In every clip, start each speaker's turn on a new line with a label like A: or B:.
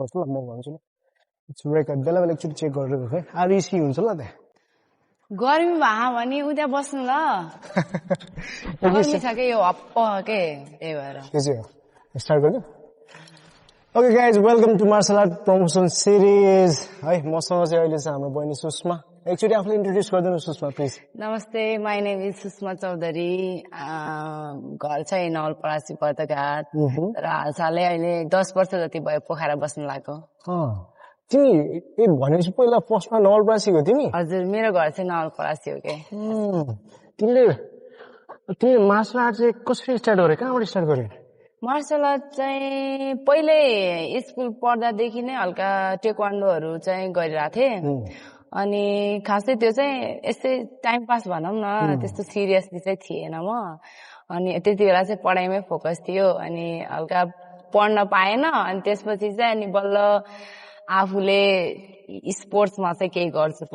A: गर्छु ल म भन्छु ल इट्स रेकर्ड बेला बेला एकचोटि चेक गरेर है आरइसी हुन्छ ल त्यहाँ
B: गर्मी भए भने उता बस्नु ल गर्मी छ के यो हप्प के त्यही भएर
A: के चाहिँ हो स्टार्ट गर्नु okay guys welcome to martial art promotion series है मसँग चाहिँ अहिले चाहिँ हाम्रो बहिनी सुषमा एकचोटि आफूले इन्ट्रोड्युस गरिदिनु सुषमा प्लिज
B: नमस्ते my name is Sushma Chaudhary घर चाहिँ नवलपरासी बर्दघाट र हालसालै अहिले 10 वर्ष जति भयो पोखरा बस्न लागेको
A: तिमी भनेपछि पहिला फर्स्टमा नवलपरासी हो तिमी
B: हजुर मेरो घर चाहिँ नवलपरासी हो के
A: तिमीले मार्शल आर्ट चाहिँ कसरी स्टार्ट गरे कहाँबाट स्टार्ट गरे
B: मार्शल आर्ट चाहिँ पहिले स्कुल पढ्दादेखि नै हल्का टेक्वान्डोहरू चाहिँ गरिरहेको थिएँ अनि खासै त्यो चाहिँ यस्तै टाइम पास भनौँ न त्यस्तो सिरियसली चाहिँ थिएन म अनि त्यति बेला चाहिँ पढाइमै फोकस थियो अनि हल्का पढ्न पाएन अनि त्यसपछि चाहिँ अनि बल्ल आफूले स्पोर्ट्समा चाहिँ केही गर्छु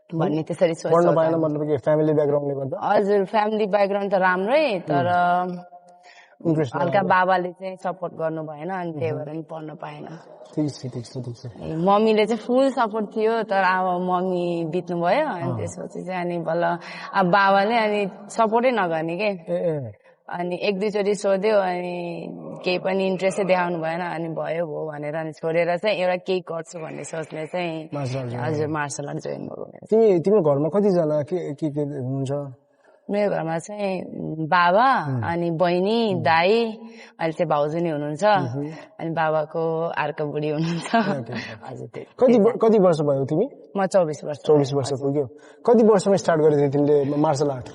B: भन्ने त्यसरी
A: पढ्न पाएन मतलब के फ्यामिली ब्याकग्राउन्डले गर्दा
B: हजुर फ्यामिली ब्याकग्राउन्ड त राम्रै तर हल्का बाबाले चाहिँ सपोर्ट गर्नु भएन अनि त्यही भएर नि पढ्न पाएन मम्मीले चाहिँ फुल सपोर्ट थियो तर अब मम्मी बित्नु भयो अनि त्यसपछि चाहिँ अनि बल्ल अब बाबाले अनि सपोर्टै नगर्ने के अनि एक दुईचोटि सोध्यो अनि केही पनि इन्ट्रेस्टै देखाउनु भएन अनि भयो भनेर अनि छोडेर चाहिँ एउटा केही गर्छु भन्ने सोचले चाहिँ हजुर मार्शल आर्ट जोइन गरेँ
A: तिम्रो घरमा कतिजना के हुनुहुन्छ
B: मेरो घरमा चाहिँ बाबा अनि बहिनी दाई अहिले चाहिँ भाउजू नै हुनुहुन्छ अनि बाबाको अर्को बुढी हुनुहुन्छ
A: हजुर कति वर्ष भयो तिमी
B: म 24
A: वर्ष पुग्यो कति वर्षमा स्टार्ट गरेको थियौ तिमीले मार्शल आर्ट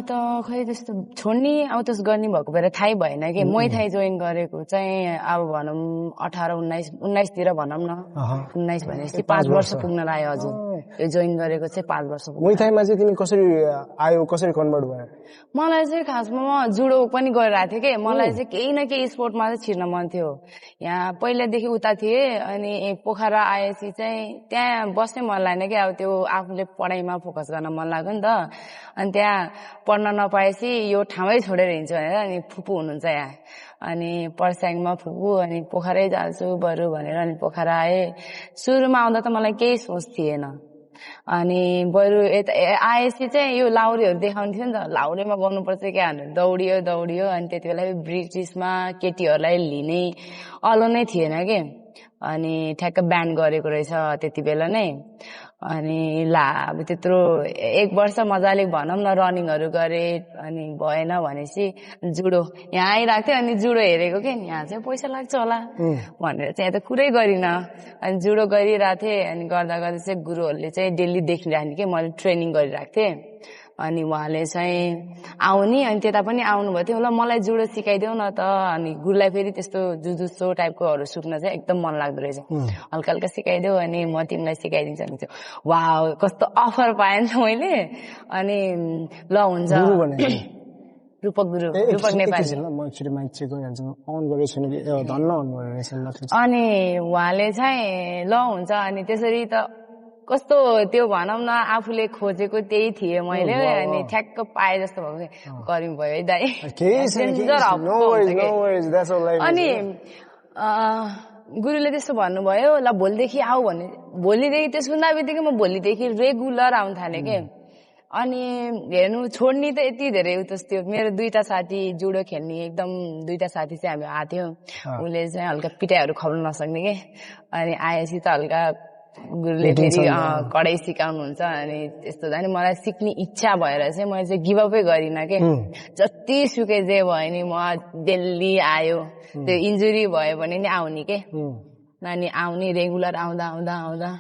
B: त खै त्यस्तो छोड्ने अब त्यस गर्ने भएको बेला थाहै भएन कि मुay थाई जोइन गरेको चाहिँ अब भनौँ 18-19 तिर भनौँ न 19 भनेपछि 5 वर्ष पुग्न लाग्यो हजुर यो जोइन गरेको चाहिँ 5 वर्ष
A: मुay थाईमा चाहिँ तिमी कसरी आयो कसरी कन्भर्ट भयो
B: मलाई चाहिँ खासमा म जुडो पनि गरिरहेको थिएँ कि मलाई चाहिँ केही न केही स्पोर्टमा चाहिँ छिर्न मन थियो यहाँ पहिलादेखि उता थिएँ अनि पोखरा आएपछि चाहिँ त्यहाँ बस्नै मन लागेन कि अब त्यो आफूले पढाइमा फोकस गर्न मन लाग्यो नि त अनि त्यहाँ पढ्न नपाएपछि यो ठाउँै छोडेर हिँड्छु भनेर अनि फुपू हुनुहुन्छ यहाँ अनि पर्स्याङमा फुपू अनि पोखरै जान्छु बरु भनेर अनि पोखरा आएँ सुरुमा आउँदा त मलाई केही सोच थिएन अनि बरु आएपछि चाहिँ यो लाउरीहरू देखाउने थियो नि त लाउरीमा गर्नुपर्छ क्या दौडियो अनि त्यति बेला ब्रिटिसमा केटीहरूलाई लिने अलो नै थिएन कि अनि ठ्याक्क ब्यान गरेको रहेछ त्यति बेला नै अनि ला अब त्यत्रो 1 वर्ष मजाले भनौँ न रनिङहरू गरे अनि भएन भनेपछि जुडो यहाँ आइरहेको थियो अनि जुडो हेरेको के यहाँ चाहिँ पैसा लाग्छ होला भनेर चाहिँ यहाँ त कुरै गरिन अनि जुडो गरिरहेको थिएँ अनि गर्दा गर्दा चाहिँ गुरुहरूले चाहिँ डेली देखिराख्ने कि मैले ट्रेनिङ गरिरहेको थिएँ अनि उहाँले चाहिँ आउने अनि त्यता पनि आउनुभएको थियो ल मलाई जुडो सिकाइदेऊ न त अनि गुरुलाई फेरि त्यस्तो जुजुत्सो टाइपकोहरू सिक्न चाहिँ एकदम मन लाग्दो रहेछ हल्का हल्का सिकाइदेऊ अनि म तिमीलाई सिकाइदिन्छु भने चाहिँ वाउ कस्तो अफर पाएँ नि त मैले अनि ल हुन्छ रूपक नेपाली अनि उहाँले चाहिँ ल हुन्छ अनि त्यसरी त कस्तो त्यो भनौँ न आफूले खोजेको त्यही थिए मैले अनि ठ्याक्क पाए जस्तो भएको गर्मी भयो है दाइ अनि गुरुले त्यस्तो भन्नुभयो ल भोलिदेखि आऊ भने भोलिदेखि त्यो सुन्दा बित्तिकै म भोलिदेखि रेगुलर आउन थालेँ के अनि हेर्नु छोड्ने त यति धेरै उतस्तो मेरो 2टा साथी जुडो खेल्ने एकदम 2टा साथी चाहिँ हामी आएको थियौँ उसले चाहिँ हल्का पिटाइहरू खुवाउन नसक्ने के अनि आएपछि त हल्का गुरुले फेरि कडाई सिकाउनुहुन्छ अनि त्यस्तो जाने मलाई सिक्ने इच्छा भएर चाहिँ मैले चाहिँ गिभअपै गरिनँ के जति सुकै जे भयो नि म डेली आयो त्यो इन्जुरी भयो भने नि आउने के नानी आउने रेगुलर आउँदा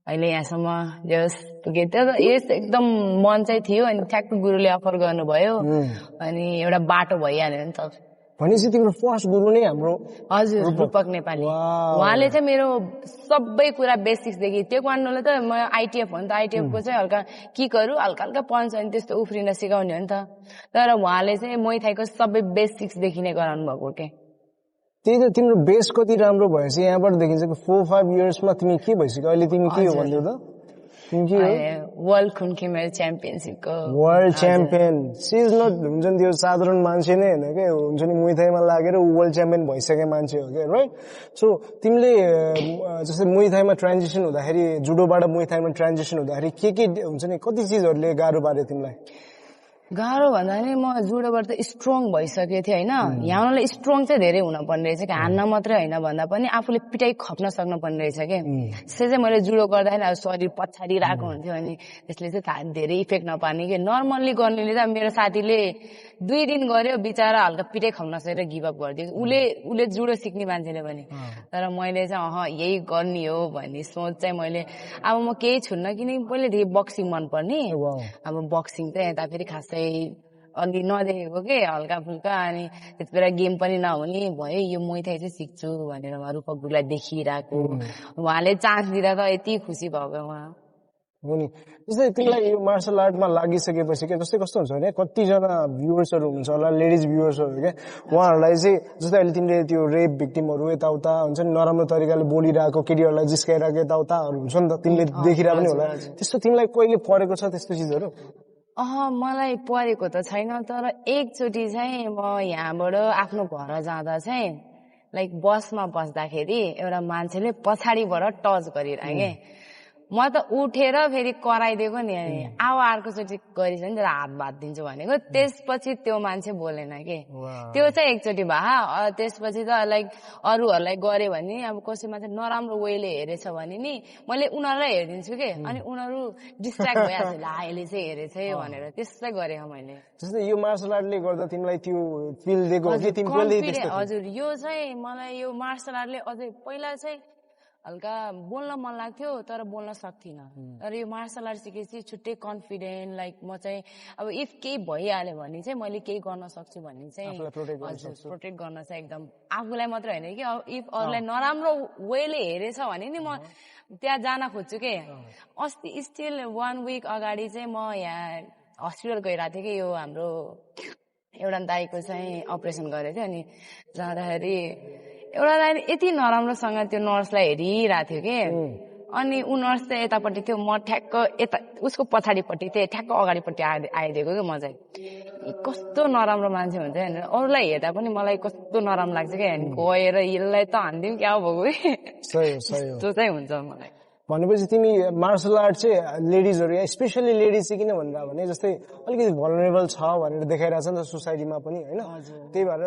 B: अहिले यहाँसम्म जस पुगे त्यो यस एकदम मन चाहिँ थियो अनि ठ्याक्क गुरुले अफर गर्नुभयो अनि एउटा बाटो भइहाल्यो नि त
A: भनेपछि तिम्रो फर्स्ट गुरु नै हाम्रो
B: हजुर रूपक नेपाली उहाँले चाहिँ मेरो सबै कुरा बेसिक्सदेखि टेक्वान्डोले त म आइटिएफ हो नि त आइटिएफको चाहिँ हल्का किकहरू हल्का हल्का पञ्च अनि त्यस्तो उफ्रिन सिकाउने हो नि त तर उहाँले चाहिँ मुay थाईको सबै बेसिक्सदेखि नै गराउनु भएको के
A: त्यही त तिम्रो बेस कति राम्रो भएछ यहाँबाट देखिन्छ कि 4-5 इयर्समा तिमी के भइसक्यो अहिले तिमी के हो भन्दै त
B: वर्ल्ड खुन्की मेरो च्याम्पियनसिपको
A: world champion she is not हुन्छ नि त्यो साधारण मान्छे नै होइन क्या हुन्छ नि मुई थाईमा लागेर वर्ल्ड च्याम्पियन भइसके मान्छे हो क्या राइट सो तिमीले जस्तै मुई थाईमा ट्रान्जिसन हुँदाखेरि जुडोबाट मुई थाईमा ट्रान्जिसन हुँदाखेरि के हुन्छ नि कति चिजहरूले गाह्रो पार्यो तिमीलाई
B: गाह्रो भन्दा नि म जुडोबाट त स्ट्रङ भइसकेको थिएँ होइन यहाँलाई स्ट्रङ चाहिँ धेरै हुनुपर्ने रहेछ कि हान्न मात्रै होइन भन्दा पनि आफूले पिटाइ खप्न सक्नु पर्ने रहेछ कि त्यसले चाहिँ मैले जुडो गर्दाखेरि अब शरीर पछाडि राखेको हुन्थ्यो अनि त्यसले चाहिँ धेरै इफेक्ट नपार्ने कि नर्मल्ली गर्नेले त मेरो साथीले 2 दिन गर्यो बिचरा हल्का पिटाइ खप्न सकेर गिभ अप गरिदियो उसले जुडो सिक्ने मान्छेले पनि तर मैले चाहिँ यही गर्ने हो भन्ने सोच चाहिँ मैले अब म केही छुन्न किनकि पहिलेदेखि बक्सिङ मनपर्ने अब बक्सिङ चाहिँ यता फेरि खासै अघि नदेखेको के हल्का फुल्का अनि त्यति बेला गेम पनि नहुने भयो यो मुई थाई चाहिँ सिक्छु भनेर उहाँ रूपक गुरुलाई देखिरहेको उहाँले चान्स दिँदा त यति खुसी भएको उहाँ
A: हो नि जस्तै तिमीलाई यो मार्सल आर्टमा लागिसकेपछि के जस्तै कस्तो हुन्छ भने कतिजना भ्युवर्सहरू हुन्छ होला लेडिज भ्युवर्सहरू क्या उहाँहरूलाई चाहिँ जस्तै अहिले तिमीले त्यो रेप भिक्टिमहरू यताउता हुन्छ नि नराम्रो तरिकाले बोलिरहेको केटीहरूलाई जिस्काइरहेको यताउताहरू हुन्छ नि त तिमीले देखिरहेको पनि होला त्यस्तो तिमीलाई कहिले परेको छ त्यस्तो चिजहरू
B: मलाई परेको त छैन तर एकचोटि चाहिँ म यहाँबाट आफ्नो घर जाँदा चाहिँ लाइक बसमा बस्दाखेरि एउटा मान्छेले पछाडिबाट टच गरिरहे म त उठेर फेरि कराइदिएको नि अब अर्कोचोटि गरिस नि तर हात भाँदिन्छु भनेको त्यसपछि त्यो मान्छे बोलेन के त्यो चाहिँ एकचोटि भए त्यसपछि त लाइक अरूहरूलाई गरे भने अब कसै मान्छे नराम्रो वेले हेरेछ भने नि मैले उनीहरूलाई हेरिदिन्छु के अनि उनीहरू डिस्ट्र्याक्ट भइहाल्छ ला यसले चाहिँ हेरेछ भनेर त्यसै गरेको मैले
A: जस्तै यो मार्सल आर्टले गर्दा तिमीलाई त्यो फिल दिएको हो कि तिमीले
B: हजुर यो चाहिँ मलाई यो मार्सल आर्टले अझै पहिला चाहिँ हल्का बोल्न मन लाग्थ्यो तर बोल्न सक्थिनँ तर यो मार्सल आर्ट सिकेपछि छुट्टै कन्फिडेन्ट लाइक म चाहिँ अब इफ केही भइहाल्यो भने चाहिँ मैले केही गर्न सक्छु भन्ने चाहिँ प्रोटेक्ट गर्न चाहिँ एकदम आफूलाई मात्र होइन कि इफ अरूलाई नराम्रो वेले हेरेछ भने नि म त्यहाँ जान खोज्छु के अस्ति स्टिल 1 विक अगाडि चाहिँ म यहाँ हस्पिटल गइरहेको थिएँ कि यो हाम्रो एउटा दाइको चाहिँ अपरेसन गरेको थियो अनि जाँदाखेरि एउटा दाइले यति नराम्रोसँग त्यो नर्सलाई हेरिरहेको थियो कि अनि ऊ नर्स चाहिँ यतापट्टि थियो म ठ्याक्क यता उसको पछाडिपट्टि थिएँ ठ्याक्क अगाडिपट्टि आइदिएको कि म चाहिँ कस्तो नराम्रो मान्छे हुन्छ भनेर अरूलाई हेर्दा पनि मलाई कस्तो नराम्रो लाग्छ क्या गएर यसलाई त हानिदिउँ क्या भएको त्यो चाहिँ हुन्छ मलाई
A: भनेपछि तिमी मार्सल आर्ट चाहिँ लेडिजहरू स्पेसली लेडिज चाहिँ किन भनेर भने जस्तै अलिकति भलरेबल छ भनेर देखाइरहेछ नि त सोसाइटीमा पनि होइन त्यही भएर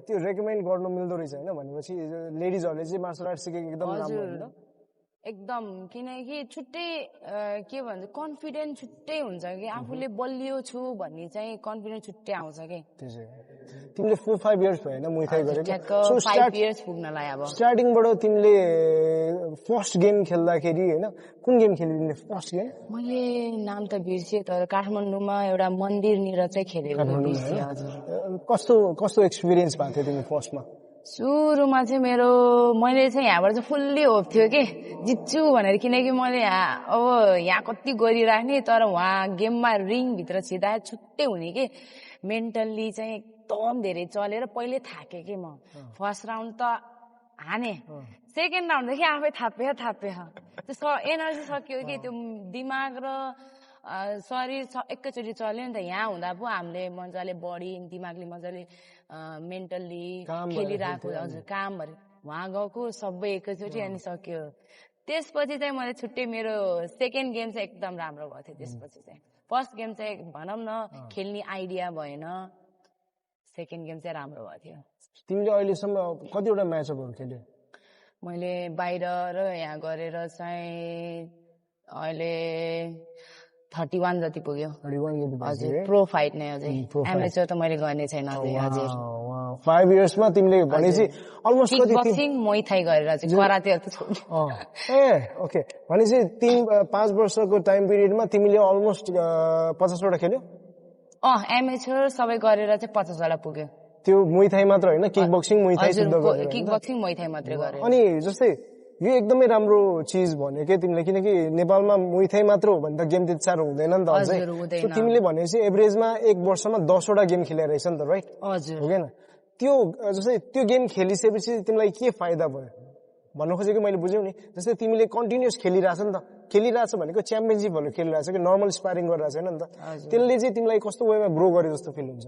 A: त्यो रेकमेन्ड गर्नु मिल्दो रहेछ होइन भनेपछि लेडिजहरूले चाहिँ मार्सल आर्ट सिकेको एकदम राम्रो हो
B: एकदम किनकि छुट्टै के भन्छ कन्फिडेन्ट छुट्टै हुन्छ कि आफूले बलियो छु भन्ने चाहिँ कन्फिडेन्ट छुट्टै आउँछ कि
A: तिमीले 4-5 इयर्स भयो होइन मुई थाई गरेको
B: सो 5 इयर्स पुग्नलाई अब
A: स्टार्टिङबाट तिमीले फर्स्ट गेम खेल्दाखेरि होइन कुन गेम खेल्यौ तिमीले फर्स्ट गेम
B: मैले नाम त बिर्सेँ तर काठमाडौँमा एउटा मन्दिरनिर चाहिँ खेलेको बिर्सेँ हजुर
A: कस्तो एक्सपिरियन्स भएको थियो तिमी फर्स्टमा
B: सुरुमा चाहिँ मैले चाहिँ यहाँबाट चाहिँ फुल्ली होप थियो कि जित्छु भनेर किनकि मैले यहाँ कति गरिराख्ने तर उहाँ गेममा रिङभित्र छिर्दा छुट्टै हुने कि मेन्टल्ली चाहिँ एकदम धेरै चलेर पहिले थाकेँ कि म फर्स्ट राउन्ड त हाने सेकेन्ड राउन्डदेखि आफै थापे त्यो एनर्जी सक्यो कि त्यो दिमाग र शरीर एकैचोटि चल्यो नि त यहाँ हुँदा पो हामीले मजाले बडी दिमागले मजाले मेन्टल्ली खेलिरहेको हजुर कामहरू उहाँ गएको सबै एकैचोटि अनि सक्यो त्यसपछि चाहिँ मैले छुट्टै मेरो सेकेन्ड गेम चाहिँ एकदम राम्रो भएको थियो त्यसपछि चाहिँ फर्स्ट गेम चाहिँ भनौँ न खेल्ने आइडिया भएन सेकेन्ड गेम चाहिँ राम्रो भएको थियो
A: तिमीले अहिलेसम्म कतिवटा म्याचअपहरू खेल्यौ
B: मैले बाहिर र यहाँ गरेर चाहिँ अहिले 31 जति पुग्यो हजुर प्रो फाइट नै अझै एमेचर त मैले गर्ने छैन हजुर
A: 5 इयर्समा तिमीले भनेपछि अलमोस्ट
B: कति बक्सिङ मुई थाई गरेर चाहिँ करातेहरु त छोड्नु
A: ओके भनेपछि 5 वर्षको टाइम पिरियडमा तिमीले अलमोस्ट 50 वटा खेल्यौ
B: एमेचर सबै गरेर चाहिँ 50 वटा पुग्यो
A: त्यो मुई थाई मात्र हैन किक बक्सिङ मुई थाई सिद्ध गरेर
B: किक बक्सिङ मुई थाई मात्रै गरे
A: अनि जस्तै यो एकदमै राम्रो चिज भन्यो के तिमीले किनकि नेपालमा मुई थाई मात्र हो भने त गेम त्यति साह्रो हुँदैन नि त अझै सो तिमीले भनेपछि एभरेजमा 1 वर्षमा 10 वटा गेम खेलेर रहेछ नि त राइट
B: हजुर
A: हो हैन त्यो जस्तै त्यो गेम खेलिसकेपछि तिमीलाई के फाइदा भयो भन्नु खोजेको मैले बुझ्यौ नि जस्तै तिमीले कन्टिन्युअस खेलिरहेछ नि त खेलिरहेछ भनेको च्याम्पियनसिपहरू खेलिरहेछ कि नर्मल स्पारिङ गरिरहेछ हैन नि त त्यसले चाहिँ तिमीलाई कस्तो वेमा ग्रो गरे जस्तो फिल हुन्छ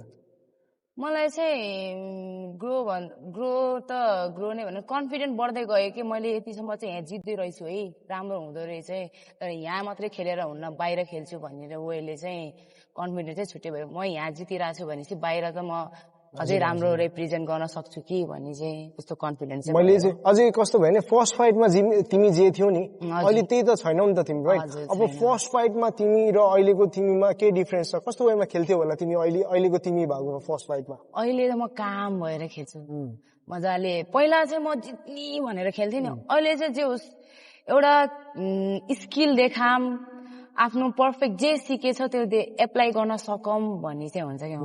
B: मलाई चाहिँ ग्रो नै भने कन्फिडेन्ट बढ्दै गयो कि मैले यतिसम्म चाहिँ यहाँ जित्दै रहेछु है राम्रो हुँदो रहेछ है तर यहाँ मात्रै खेलेर हुन्न बाहिर खेल्छु भन्ने वेले चाहिँ कन्फिडेन्ट चाहिँ छुट्टै भयो म यहाँ जितिरहेको छु भनेपछि बाहिर त म अझै राम्रो रिप्रेजेन्ट गर्न सक्छु कि भन्ने चाहिँ त्यस्तो कन्फिडेन्स
A: मैले चाहिँ अझै कस्तो भयो भने फर्स्ट फाइटमा तिमी जे थियौ नि अहिले त्यही त छैनौ नि त तिमी राइट अब फर्स्ट फाइटमा तिमी र अहिलेको तिमीमा के डिफरेन्स छ कस्तो वेमा खेल्थ्यौ होला तिमी अहिलेको तिमी भएको फर्स्ट फाइटमा
B: अहिले त म काम भएर खेल्छु मजाले पहिला चाहिँ म जित्ने भनेर खेल्थेँ नि अहिले चाहिँ जे होस् एउटा स्किल देखाम आफ्नो पर्फेक्ट जे सिकेछ त्यो एप्लाई गर्न सकौँ भन्ने चाहिँ हुन्छ कि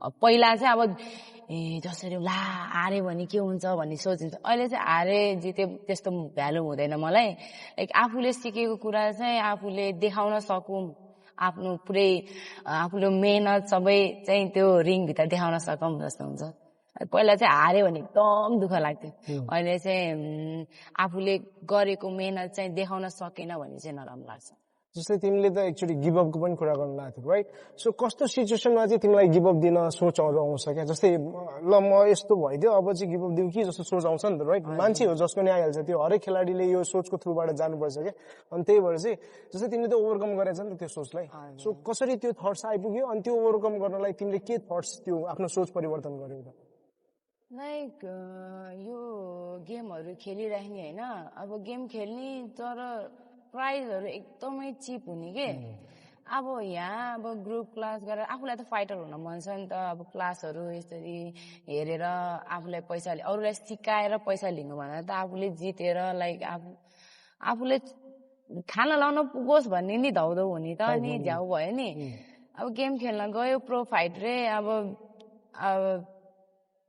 B: पहिला चाहिँ अब जसरी ला हारे भने के हुन्छ भन्ने सोचिन्छ अहिले चाहिँ हारे जिते त्यस्तो भ्यालु हुँदैन मलाई लाइक आफूले सिकेको कुरा चाहिँ आफूले देखाउन सकौँ आफ्नो पुरै आफूले मेहनत सबै चाहिँ त्यो रिङभित्र देखाउन सकौँ जस्तो हुन्छ पहिला चाहिँ हारे भने एकदम दुःख लाग्थ्यो अहिले चाहिँ आफूले गरेको मेहनत चाहिँ देखाउन सकेन भने चाहिँ नराम्रो लाग्छ
A: जस्तै तिमीले त एक्चुअली गिभअपको पनि कुरा गर्न लागेको थियौ राइट सो कस्तो सिचुएसनमा चाहिँ तिमीलाई गिभअप दिन सोचहरू आउँछ क्या जस्तै ल म यस्तो भइदियो अब चाहिँ गिभअप दिउँ कि जस्तो सोच आउँछ नि त राइट मान्छे हो जसको नि आइहाल्छ त्यो हरेक खेलाडीले यो सोचको थ्रुबाट जानुपर्छ क्या अनि त्यही भएर चाहिँ जस्तै तिमीले त ओभरकम गरेछ नि त त्यो सोचलाई सो कसरी त्यो थट्स आइपुग्यो अनि त्यो ओभरकम गर्नलाई तिमीले के थट्स त्यो आफ्नो सोच परिवर्तन गर्यौ त
B: लाइक यो गेमहरू खेलिराख्ने होइन अब गेम खेल्ने तर प्राइजहरू एकदमै चिप हुने के अब यहाँ अब ग्रुप क्लास गरेर आफूलाई त फाइटर हुन मन छ नि त अब क्लासहरू यसरी हेरेर आफूलाई पैसा अरूलाई सिकाएर पैसा लिनु भन्दा त आफूले जितेर लाइक आफूले खाना लाउन पुगोस् भन्ने नि धौधौ हुने त अनि झ्याउ भयो नि अब गेम खेल्न गयो प्रो फाइट रे अब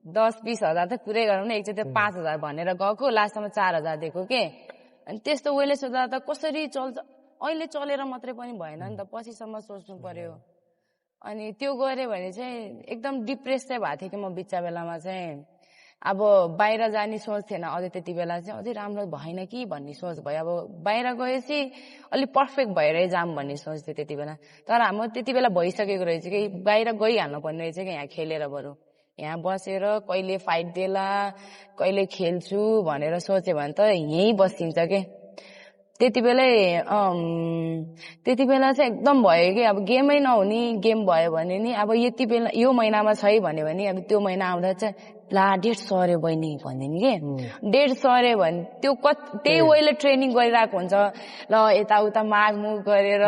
B: 10-20 हजार त पुरै गरौँ न एकचोटि 5,000 भनेर गएको लास्टमा 4,000 दिएको के अनि त्यस्तो वेले सोच्दा त कसरी चल्छ अहिले चलेर मात्रै पनि भएन नि त पछिसम्म सोच्नु पर्यो अनि त्यो गरे भने चाहिँ एकदम डिप्रेस चाहिँ भएको थियो कि म बिचा बेलामा चाहिँ अब बाहिर जाने सोच थिएन अझै त्यति बेला चाहिँ अझै राम्रो भएन कि भन्ने सोच भयो अब बाहिर गएपछि अलिक पर्फेक्ट भएरै जाम भन्ने सोच थियो त्यति बेला तर हाम्रो त्यति बेला भइसकेको रहेछ कि बाहिर गइहाल्नु पर्ने रहेछ कि यहाँ खेलेर बरु यहाँ बसेर कहिले फाइट देला कहिले खेल्छु भनेर सोच्यो भने त यहीँ बसिन्छ के त्यति बेला चाहिँ एकदम भयो कि अब गेमै नहुने गेम भयो भने नि अब यति बेला यो महिनामा छै भन्यो भने अब त्यो महिना आउँदा चाहिँ ला डेट सर्यो बहिनी भन्दिन् के डेट सर्यो भने त्यो त्यही वेले ट्रेनिङ गरिरहेको हुन्छ ल यताउता मागमुग गरेर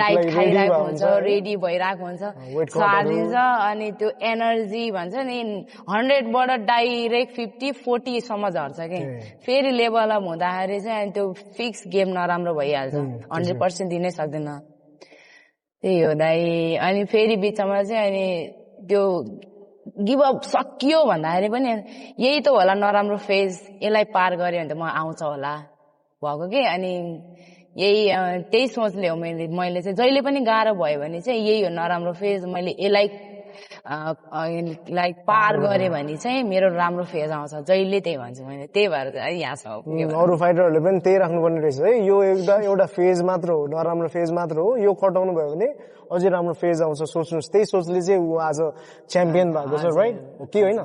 B: डाइट खाइरहेको हुन्छ रेडी भइरहेको हुन्छ सारिन्छ अनि त्यो एनर्जी भन्छ नि 100 बाट डाइरेक्ट 50-40 सम्म झर्छ कि फेरि लेभल अप हुँदाखेरि चाहिँ अनि त्यो फिक्स गेम नराम्रो भइहाल्छ 100% दिनै सक्दैन त्यही हो दाइ अनि फेरि बिचमा चाहिँ अनि त्यो गिभ अप सकियो भन्दाखेरि पनि यही त होला नराम्रो फेज यसलाई पार गर्यो भने त म आउँछ होला भएको के अनि त्यही सोचले हो मैले चाहिँ जहिले पनि गाह्रो भयो भने चाहिँ यही हो नराम्रो फेज मैले यसलाई लाइक पार गरे भने चाहिँ मेरो राम्रो फेज आउँछ जहिले त्यही भन्छु मैले त्यही भएर चाहिँ यहाँसम्म
A: अरू फाइटरहरूले पनि त्यही राख्नुपर्ने रहेछ है यो एउटा फेज मात्र हो नराम्रो फेज मात्र हो यो कटाउनु भयो भने अझै राम्रो फेज आउँछ सोच्नुहोस् त्यही सोचले चाहिँ ऊ आज च्याम्पियन भएको छ राइट हो कि होइन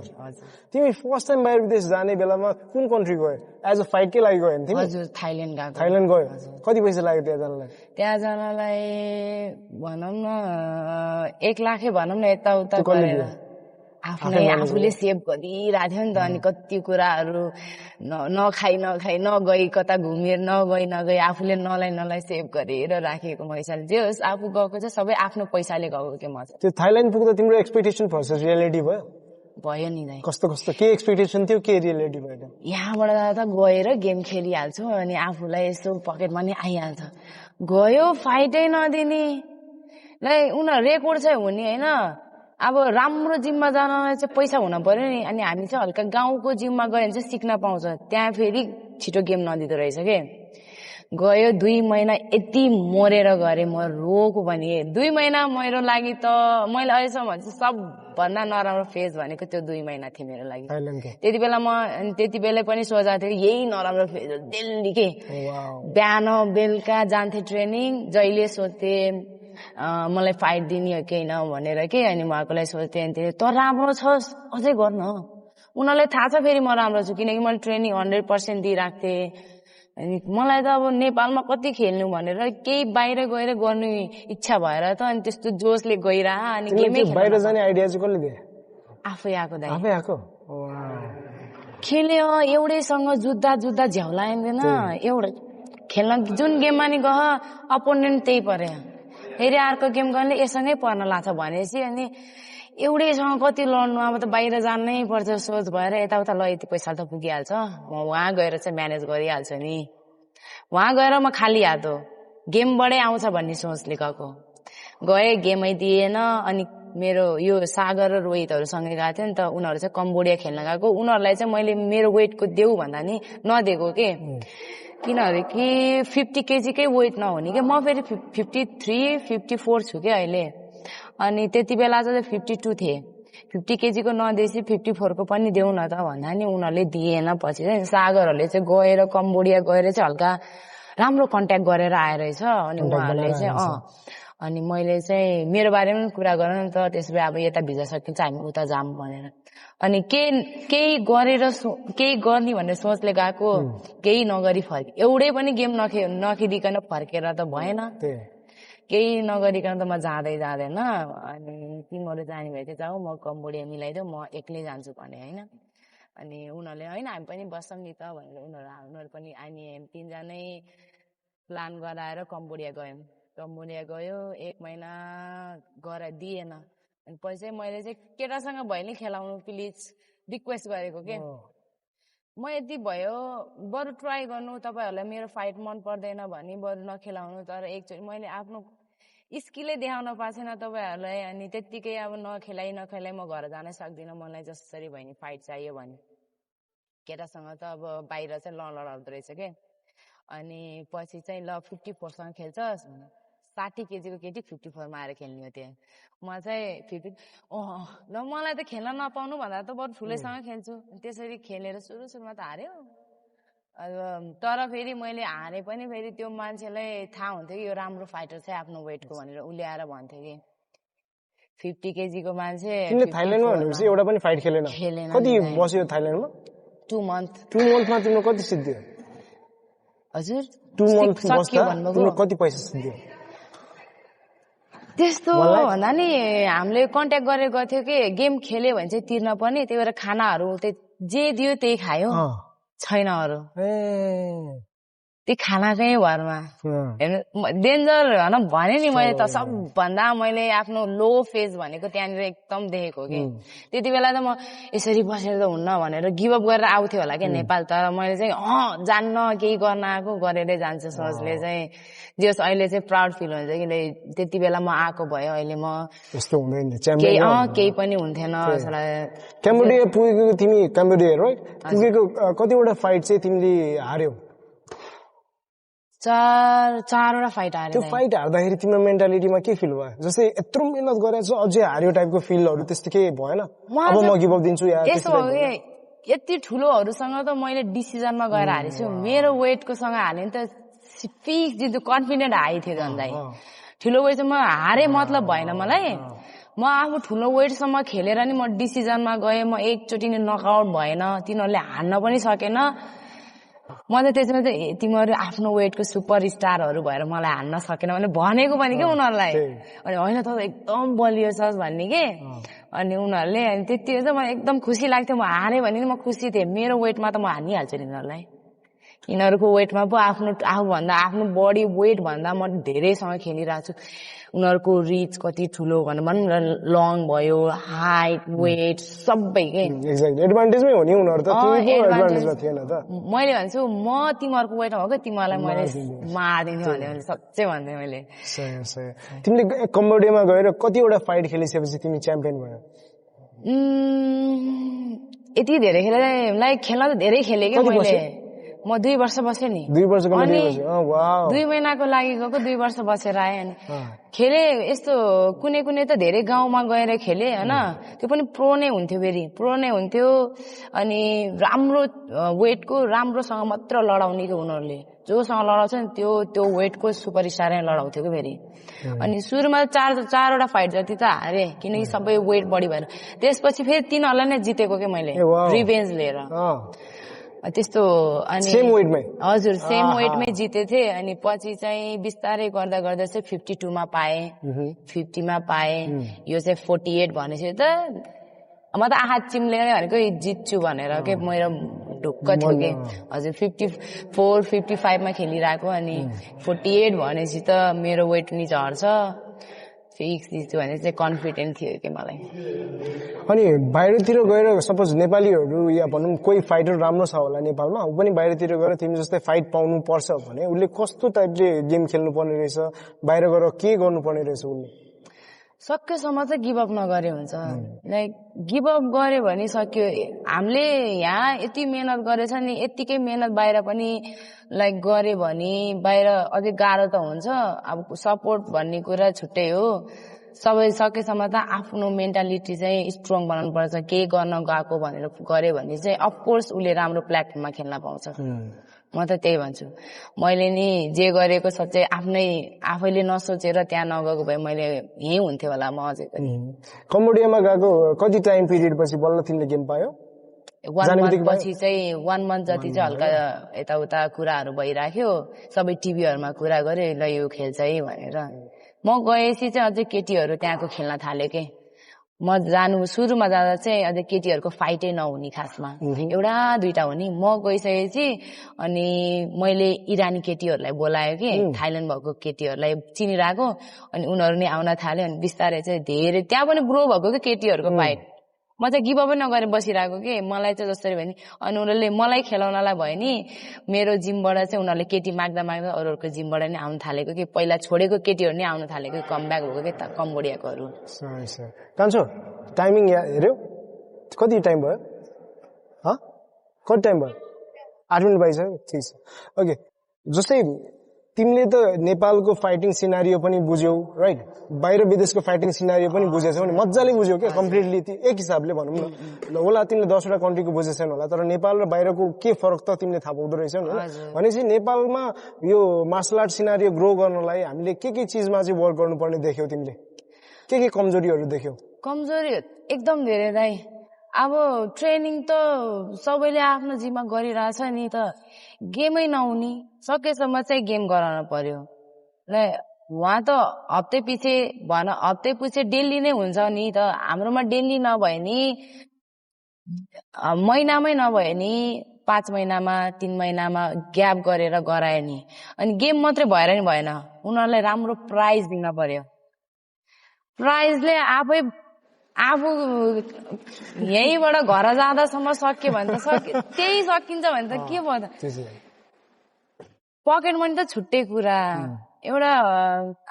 A: तिमी फर्स्ट टाइम बाहिर विदेश जाने बेलामा कुन कन्ट्री गयो एज अ फाइटकै लागि गयो नि तिमी
B: हजुर थाइल्यान्ड गएको
A: थाइल्यान्ड गयो कति पैसा लाग्यो त्यहाँ जानलाई
B: भनौँ न 1 लाखै भनौँ न यताउता गरेर आफूले सेभ गरिरहेको थियो नि त अनि कति कुराहरू नखाइ नगई कता घुमेर नगई आफूले नलाई सेभ गरेर राखेको पैसाले जे होस् आफू गएको चाहिँ सबै आफ्नो पैसाले गएको के मजा
A: त्यो थाइल्यान्ड पुग्दा तिम्रो एक्सपेक्टेसन भर्सेस रियालिटी
B: भयो नि दाइ
A: कस्तो के एक्सपेक्टेसन थियो के रियालिटी भयो
B: यहाँबाट त गएर गेम खेलिहाल्छु अनि आफूलाई यस्तो पकेटमा नि आइहाल्छ गयो फाइटै नदिने लाइक उनीहरू रेकर्ड चाहिँ हुने होइन अब राम्रो जिममा जानलाई चाहिँ पैसा हुन पर्यो नि अनि हामी चाहिँ हल्का गाउँको जिममा गयो भने चाहिँ सिक्न पाउँछ त्यहाँ फेरि छिटो गेम नदिँदो रहेछ के गयो 2 महिना यति मरेर गरे म रोको पनि 2 महिना मेरो लागि त मैले अहिलेसम्म सबभन्दा नराम्रो फेज भनेको त्यो 2 महिना थियो मेरो लागि त्यति बेला म त्यति बेला पनि सोचेको थिएँ यही नराम्रो फेज हो दिल्ली के बिहान बेलुका जान्थे ट्रेनिङ जहिले सोच्थे मलाई फाइट दिने हो कि होइन भनेर के अनि म आफूलाई सोच्थे अनि तँ राम्रो छस् अझै गर्न उनीहरूलाई थाहा छ फेरि म राम्रो छु किनकि मैले ट्रेनिङ 100% दिइराख्थेँ अनि मलाई त अब नेपालमा कति खेल्नु भनेर केही बाहिर गएर गर्नु इच्छा भएर त अनि त्यस्तो जोसले गइरा अनि गेमै
A: बाहिर जाने आइडिया चाहिँ कसले दिए
B: आफै आएको दाइ
A: आफै आएको
B: खेले एउटैसँग जुत्दा झ्याउलाइँदैन एउटा खेल्न जुन गेममा नि गह अपोनेन्ट त्यही परे फेरि अर्को गेम गर्ने यससँगै पर्न लाग्छ भनेपछि अनि एउटैसँग कति लड्नु अब त बाहिर जानै पर्छ सोच भएर यताउता ल यति पैसा त पुगिहाल्छ म वहाँ गएर चाहिँ म्यानेज गरिहाल्छु नि वहाँ गएर म खाली हात हो गेमबाटै आउँछ भन्ने सोचले गएको गए गेमै दिएन अनि मेरो यो सागर र रोहितहरूसँगै गएको थियो नि त उनीहरू चाहिँ कम्बोडिया खेल्न गएको उनीहरूलाई चाहिँ मैले मेरो वेटको देऊ भन्दा नि नदिएको के किनभने कि 50 केजीकै वेट नहुने कि म फेरि 53, 54 छु क्या अहिले अनि त्यति बेला चाहिँ 52 थिए 50 केजीको नदिएपछि 54 को पनि देऊ न त भन्दा नि उनीहरूले दिएन पछि चाहिँ सागरहरूले चाहिँ गएर कम्बोडिया गएर चाहिँ हल्का राम्रो कन्ट्याक्ट गरेर आएर रहेछ अनि उहाँहरूले चाहिँ अनि मैले चाहिँ मेरो बारेमा पनि कुरा गर नि त त्यसो भए अब यता भिजा सकिन्छ हामी उता जाम भनेर अनि केही गरेर केही गर्ने भन्ने सोचले गएको केही नगरी फर्के एउटै पनि गेम नखेलिकन फर्केर त भएन केही नगरिकन त म जाँदैन अनि तिमीहरू जाने भए चाहिँ जाऊ म कम्बोडिया मिलाइदेऊ म एक्लै जान्छु भने होइन अनि उनीहरूले होइन हामी पनि बस्छौँ नि त भनेर उनीहरू पनि हामी 3 जनै प्लान गराएर कम्बोडिया गयो 1 महिना गएर दिएन अनि पछि मैले चाहिँ केटासँग भयो नि खेलाउनु प्लिज रिक्वेस्ट गरेको के म यति भयो बरु ट्राई गर्नु तपाईहरुलाई मेरो फाइट मन पर्दैन भने बरु नखेलाउनु तर एकचोटि मैले आफ्नो स्किलै देखाउन पाएन तपाईहरुलाई अनि त्यतिकै अब नखेलाइ म घर जान सक्दिनँ मलाई जसरी भयो नि फाइट चाहियो भने केटासँग त अब बाहिर चाहिँ लडाउँदो रहेछ के अनि पछि चाहिँ ल 54 सँग खेल्छस् 60 केजीको केटी 54 मा आएर खेल्ने हो त्यहाँ म चाहिँ 50 ल मलाई त खेल्न नपाउनु भन्दा त बरु ठुलैसँग खेल्छु त्यसरी खेलेर सुरुमा त हार्यो तर फेरि मैले हारे पनि फेरि त्यो मान्छेलाई थाहा हुन्थ्यो कि यो राम्रो फाइटर छ आफ्नो वेटको भनेर उले आएर भन्थ्यो कि 50 केजीको मान्छे
A: तिमीले थाइल्यान्डमा भनेपछि एउटा पनि फाइट खेलेन कति बस्यो थाइल्यान्डमा
B: 2 मन्थ
A: मन्थमा तिम्रो कति सिद्धियो
B: हजुर
A: 2 मन्थ बस्दा तिम्रो कति पैसा सिद्धियो
B: त्यस्तो भन्दा नि हामीले कन्ट्याक्ट गरेको थियो कि गेम खेल्यो भने चाहिँ तिर्न पनि त्यही भएर खानाहरू जे दियो त्यही खायो छैन अरू त्यो खानाकै भरमा डेन्जर भने नि मैले त सबभन्दा मैले आफ्नो लो फेज भनेको त्यहाँनिर एकदम देखेको कि त्यति बेला त म यसरी बसेर त हुन्न भनेर गिभ अप गरेर आउँथ्यो होला क्या नेपाल तर मैले चाहिँ जान्न केही गर्न आएको गरेरै जान्छु सोचले चाहिँ जस अहिले चाहिँ प्राउड फिल हुन्छ किन त्यति बेला म आएको भयो अहिले म
A: यस्तो हुँदैन
B: केही पनि हुन्थेन
A: कम्बोडिया पुगेको तिमी कम्बोडिया राइट पुगेको कतिवटा फाइट चाहिँ तिमीले हार्यौ
B: चारवटा फाइट हारे
A: त्यो फाइट हार्दाखेरि तिम्रो मेन्टालिटीमा के फिल भयो जस्तै यत्रो मेहनत गरेछ अझै हार्यो टाइपको फिलहरु त्यस्तो के भएन अब म गिभ अप दिन्छु यार
B: यसो यति ठुलोहरुसँग त मैले डिसिजनमा गएर हारेछु मेरो वेटको सँग हाले नि त फिक्स जित कन्फिडेन्ट हाई थियो झन्डै ठुलो वेट म हारे मतलब भएन मलाई म आफू ठुलो वेटसम्म खेलेर नि म डिसिजनमा गएँ म एकचोटि नि नकआउट भएन तिनीहरूले हान्न पनि सकेन म त त्यसमा चाहिँ तिमीहरू आफ्नो वेटको सुपर स्टारहरू भएर मलाई हान्न सकेन भनेको पनि के उनीहरूलाई अनि होइन त एकदम बलियो छस् भन्ने के अनि उनीहरूले अनि त्यति चाहिँ मलाई एकदम खुसी लाग्थ्यो म हारेँ भने म खुसी थिएँ मेरो वेटमा त म हानिहाल्छु नि यिनीहरूलाई यिनीहरूको वेटमा पो आफूभन्दा आफ्नो बडी वेट भन्दा म धेरैसँग खेलिरहेको छु उनीहरूको रिच कति ठुलो भनेर लङ भयो हाइट वेट सबै के
A: एडभान्टेजमै हो नि उनीहरु त एडभान्टेजमा थिएन त
B: मैले भन्छु म तिमीहरूको वेटमा हो के तिमीलाई मैले मार्दिन्छु भने सच्चै भन्थे मैले
A: तिमीले कम्बोडियामा गएर कतिवटा फाइट खेलिसकेपछि तिमी च्याम्पियन भयो
B: यति धेरै खेले लाइक खेल्न त धेरै खेले के मैले म 2 वर्ष बसेँ नि
A: 2 वर्षको
B: अनि
A: 2
B: महिनाको लागि गएको 2 वर्ष बसेर आएँ अनि खेले यस्तो कुनै कुनै त धेरै गाउँमा गएर खेले हैन त्यो पनि प्रो नै हुन्थ्यो फेरि प्रो नै हुन्थ्यो अनि राम्रो वेटको राम्रोसँग मात्र लडाउने के उनीहरूले जोसँग लडाउँछ नि त्यो वेटको सुपरस्टार नै लडाउँथ्यो कि फेरि अनि सुरुमा चारवटा फाइट जति त हारे किनकि सबै वेट बढी भएर त्यसपछि फेरि तिनीहरूलाई नै जितेको के मैले रिभेन्ज लिएर त्यस्तो अनि
A: सेम वेटमै
B: हजुर सेम वेटमै जिते थिए अनि पछि चाहिँ बिस्तारै गर्दा गर्दा चाहिँ 52 मा पाए 50 मा पाए यो चाहिँ 48 भनेपछि त म त आँखा चिम्लेर भनेको जित्छु भनेर के मेरो ढुक्क थियो कि हजुर 54 55 मा खेलिरहेको अनि 48 भनेपछि त मेरो वेट नि झर्छ फिक्स जित्छु भने चाहिँ कन्फिडेन्ट थियो कि मलाई
A: अनि बाहिरतिर गएर सपोज नेपालीहरू या भनौँ कोही फाइटर राम्रो छ होला नेपालमा ऊ पनि बाहिरतिर गएर तिमी जस्तै फाइट पाउनु पर्छ भने उसले कस्तो टाइपले गेम खेल्नु पर्ने रहेछ बाहिर गएर के गर्नुपर्ने रहेछ उसले
B: सकेसम्म चाहिँ गिभ अप नगरे हुन्छ लाइक गिभ अप गरे भने सक्यो हामीले यहाँ यति मेहनत गरेछ नि यतिकै मेहनत बाहिर पनि लाइक गरे भने बाहिर अझै गाह्रो त हुन्छ अब सपोर्ट भन्ने कुरा छुट्टै हो सबै सकेसम्म त आफ्नो मेन्टालिटी चाहिँ स्ट्रङ बनाउनु पर्छ केही गर्न गएको भनेर गरे भने चाहिँ अफकोर्स उसले राम्रो प्लेटफर्ममा खेल्न पाउँछ म त त्यही भन्छु मैले नि जे गरेको सच्चै आफैले नसोचेर त्यहाँ नगएको भए मैले यही हुन्थ्यो होला म अझै पनि
A: कम्बोडियामा गएको कति टाइम पिरियड पछि बल्ल तिमीले गेम पायो
B: 1 मन्थ पछि चाहिँ 1 मन्थ जति चाहिँ हल्का यताउता कुराहरू भइराख्यो सबै टिभीहरूमा कुरा गरे ल यो खेल्छ है भनेर म गएपछि चाहिँ अझै केटीहरू त्यहाँको खेल्न थाल्यो के म सुरुमा जाँदा चाहिँ अझै केटीहरूको फाइटै नहुने खासमा एउटा दुईटा हुने म गइसकेपछि अनि मैले इरानी केटीहरूलाई बोलायो कि थाइल्यान्ड भएको केटीहरूलाई चिनिरहेको अनि उनीहरू नि आउन थाल्यो अनि बिस्तारै चाहिँ धेरै त्यहाँ पनि ग्रो भएको कि केटीहरूको फाइट म चाहिँ गिभ अप नगरेर बसिरहेको कि मलाई चाहिँ जसरी भयो नि अनि उनीहरूले मलाई खेलाउनलाई भयो नि मेरो जिमबाट चाहिँ उनीहरूले केटी माग्दा माग्दा अरूहरूको जिमबाट नि आउन थालेको कि पहिला छोडेको केटीहरू नि आउन थालेको कमब्याक भएको कि कम्बोडियाकोहरू
A: कान्छो टाइमिङ हेऱ्यौ कति टाइम भयो कति टाइम भयो 8 मिनट भइसक्यो ठिक छ ओके जस्तै तिमीले त नेपालको फाइटिङ सिनारियो पनि बुझ्यौ राइट बाहिर विदेशको फाइटिङ सिनारियो पनि बुझेछौ भने मजाले बुझ्यौ क्या कम्प्लिटली एक हिसाबले भनौँ न होला तिमीले 10वटा कन्ट्रीको बुझेछन् होला तर नेपाल र बाहिरको के फरक त तिमीले थाहा पाउँदो रहेछौ नि भनेपछि नेपालमा यो मार्शल आर्ट सिनारियो ग्रो गर्नलाई हामीले के चिजमा चाहिँ वर्क गर्नुपर्ने देख्यौ तिमीले के कमजोरीहरू देख्यौ
B: कमजोरी एकदम धेरै दाइ अब ट्रेनिङ त सबैले आफ्नो जिम्मा गरिरहेछ नि त गेमै नहुने सकेसम्म चाहिँ गेम गराउन पर्यो ल उहाँ त हप्ते पछि डेली नै हुन्छ नि त हाम्रोमा डेली नभए नि महिनामै नभए नि 5 महिनामा 3 महिनामा ग्याप गरेर गरायो नि अनि गेम मात्रै भएर नि भएन उनीहरूलाई राम्रो प्राइज दिन पर्यो प्राइजले आफू यहीँबाट घर जाँदासम्म सक्यो भने त त्यही सकिन्छ भने त के भयो त पकेट मनी त छुट्टै कुरा एउटा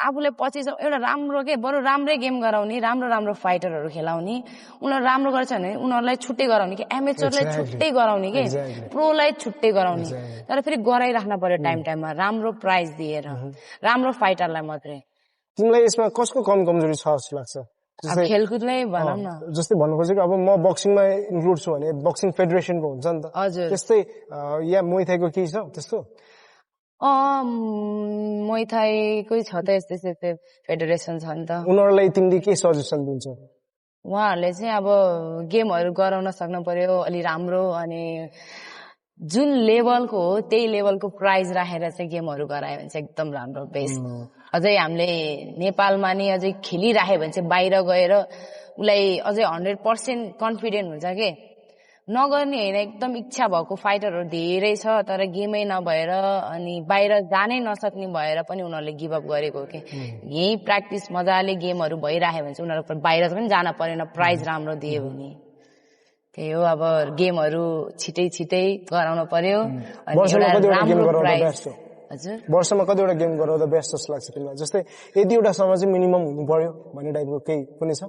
B: आफूले पछि एउटा राम्रो के बरु राम्रै गेम गराउने राम्रो फाइटरहरू खेलाउने उनीहरू राम्रो गर्छ भने उनीहरूलाई छुट्टै गराउने कि एमेचरलाई छुट्टै गराउने कि प्रोलाई छुट्टै गराउने तर फेरि गराइराख्न पर्यो टाइममा राम्रो प्राइज दिएर राम्रो फाइटरलाई मात्रै
A: तिमीलाई यसमा कसको कमजोरी छ जस्तो लाग्छ
B: खेलकुदलाई भनौँ न
A: जस्तै भन्नु खोजेको अब म बक्सिङमा इन्क्लुड छु भने बक्सिङ फेडरेसनको हुन्छ नि त
B: हजुर
A: त्यस्तै या मुay थाईको के छ त्यस्तो
B: मुay थाईकै छ त यस्तै फेडरेसन छ नि त
A: उनीहरूलाई तिमीले के सजेसन दिन्छौ
B: उहाँहरूले चाहिँ अब गेमहरू गराउन सक्नु पर्यो अलि राम्रो अनि जुन लेभलको हो त्यही लेभलको प्राइज राखेर चाहिँ गेमहरू गरायो भने चाहिँ एकदम राम्रो बेस्ट अझै हामीले नेपालमा नि अझै खेलिराख्यो भने चाहिँ बाहिर गएर उसलाई अझै 100% कन्फिडेन्ट हुन्छ के नगर्ने होइन एकदम इच्छा भएको फाइटरहरू धेरै छ तर गेमै नभएर अनि बाहिर जानै नसक्ने भएर पनि उनीहरूले गिभ अप गरेको के यही प्र्याक्टिस मजाले गेमहरू भइराख्यो भने चाहिँ उनीहरू बाहिर पनि जान परेन प्राइज राम्रो दियो भने त्यही हो अब गेमहरू छिटै गराउन पर्यो
A: वर्षमा कतिवटा गेम गराउँदा बेस्ट जस्तो लाग्छ तिमीलाई जस्तै यतिवटासम्म चाहिँ मिनिमम हुनु पर्यो भन्ने टाइपको केही कुनै छ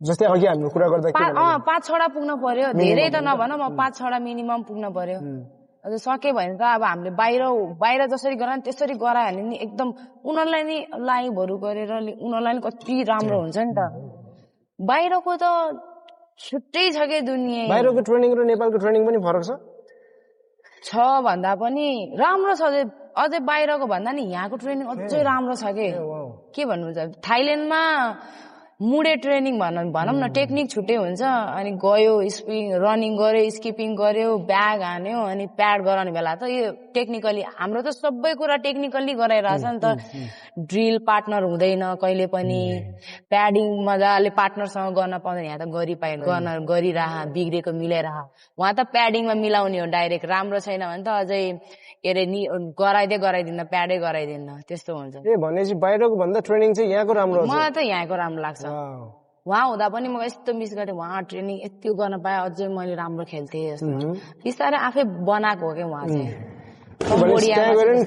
A: जस्तै अघि हामीले कुरा गर्दा
B: 5-6 पुग्न पर्यो धेरै त नभन म 5-6 मिनिमम पुग्न पर्यो सके भने त अब हामीले बाहिर जसरी गरायो त्यसरी गरायो भने नि एकदम उनीहरूलाई नि लाइभहरू गरेर उनीहरूलाई नि कति राम्रो हुन्छ नि त बाहिरको त छुट्टै छ के दुनियाँ
A: बाहिरको ट्रेनिङ र नेपालको ट्रेनिङ पनि फरक
B: छ भन्दा पनि राम्रो छ अझै बाहिरको भन्दा नि यहाँको ट्रेनिङ अझै राम्रो छ के भन्नुहुन्छ थाइल्यान्डमा मुडे ट्रेनिङ भनौँ न टेक्निक छुट्टै हुन्छ अनि गयो रनिङ गर्यो स्किपिङ गर्यो ब्याग हान्यो अनि प्याड गराउने बेला त यो टेक्निकली हाम्रो त सबै कुरा टेक्निकली गराइरहेछ नि त ड्रिल पार्टनर हुँदैन कहिले पनि प्याडिङ मजाले पार्टनरसँग गर्न पाउँदैन यहाँ त गरिरह बिग्रेको मिलाइरह उहाँ त प्याडिङमा मिलाउने हो डाइरेक्ट राम्रो छैन भने त अझै के अरे गराइदिन्न प्याडै गराइदिन्न त्यस्तो हुन्छ
A: भनेपछि बाहिरको भन्दा ट्रेनिङ चाहिँ यहाँको राम्रो
B: मलाई त यहाँको राम्रो लाग्छ उहाँ हुँदा पनि म यस्तो मिस गर्थेँ उहाँ ट्रेनिङ यति गर्न पाएँ अझै मैले राम्रो खेल्थेँ जस्तो बिस्तारै आफै बनाएको हो क्या उहाँ चाहिँ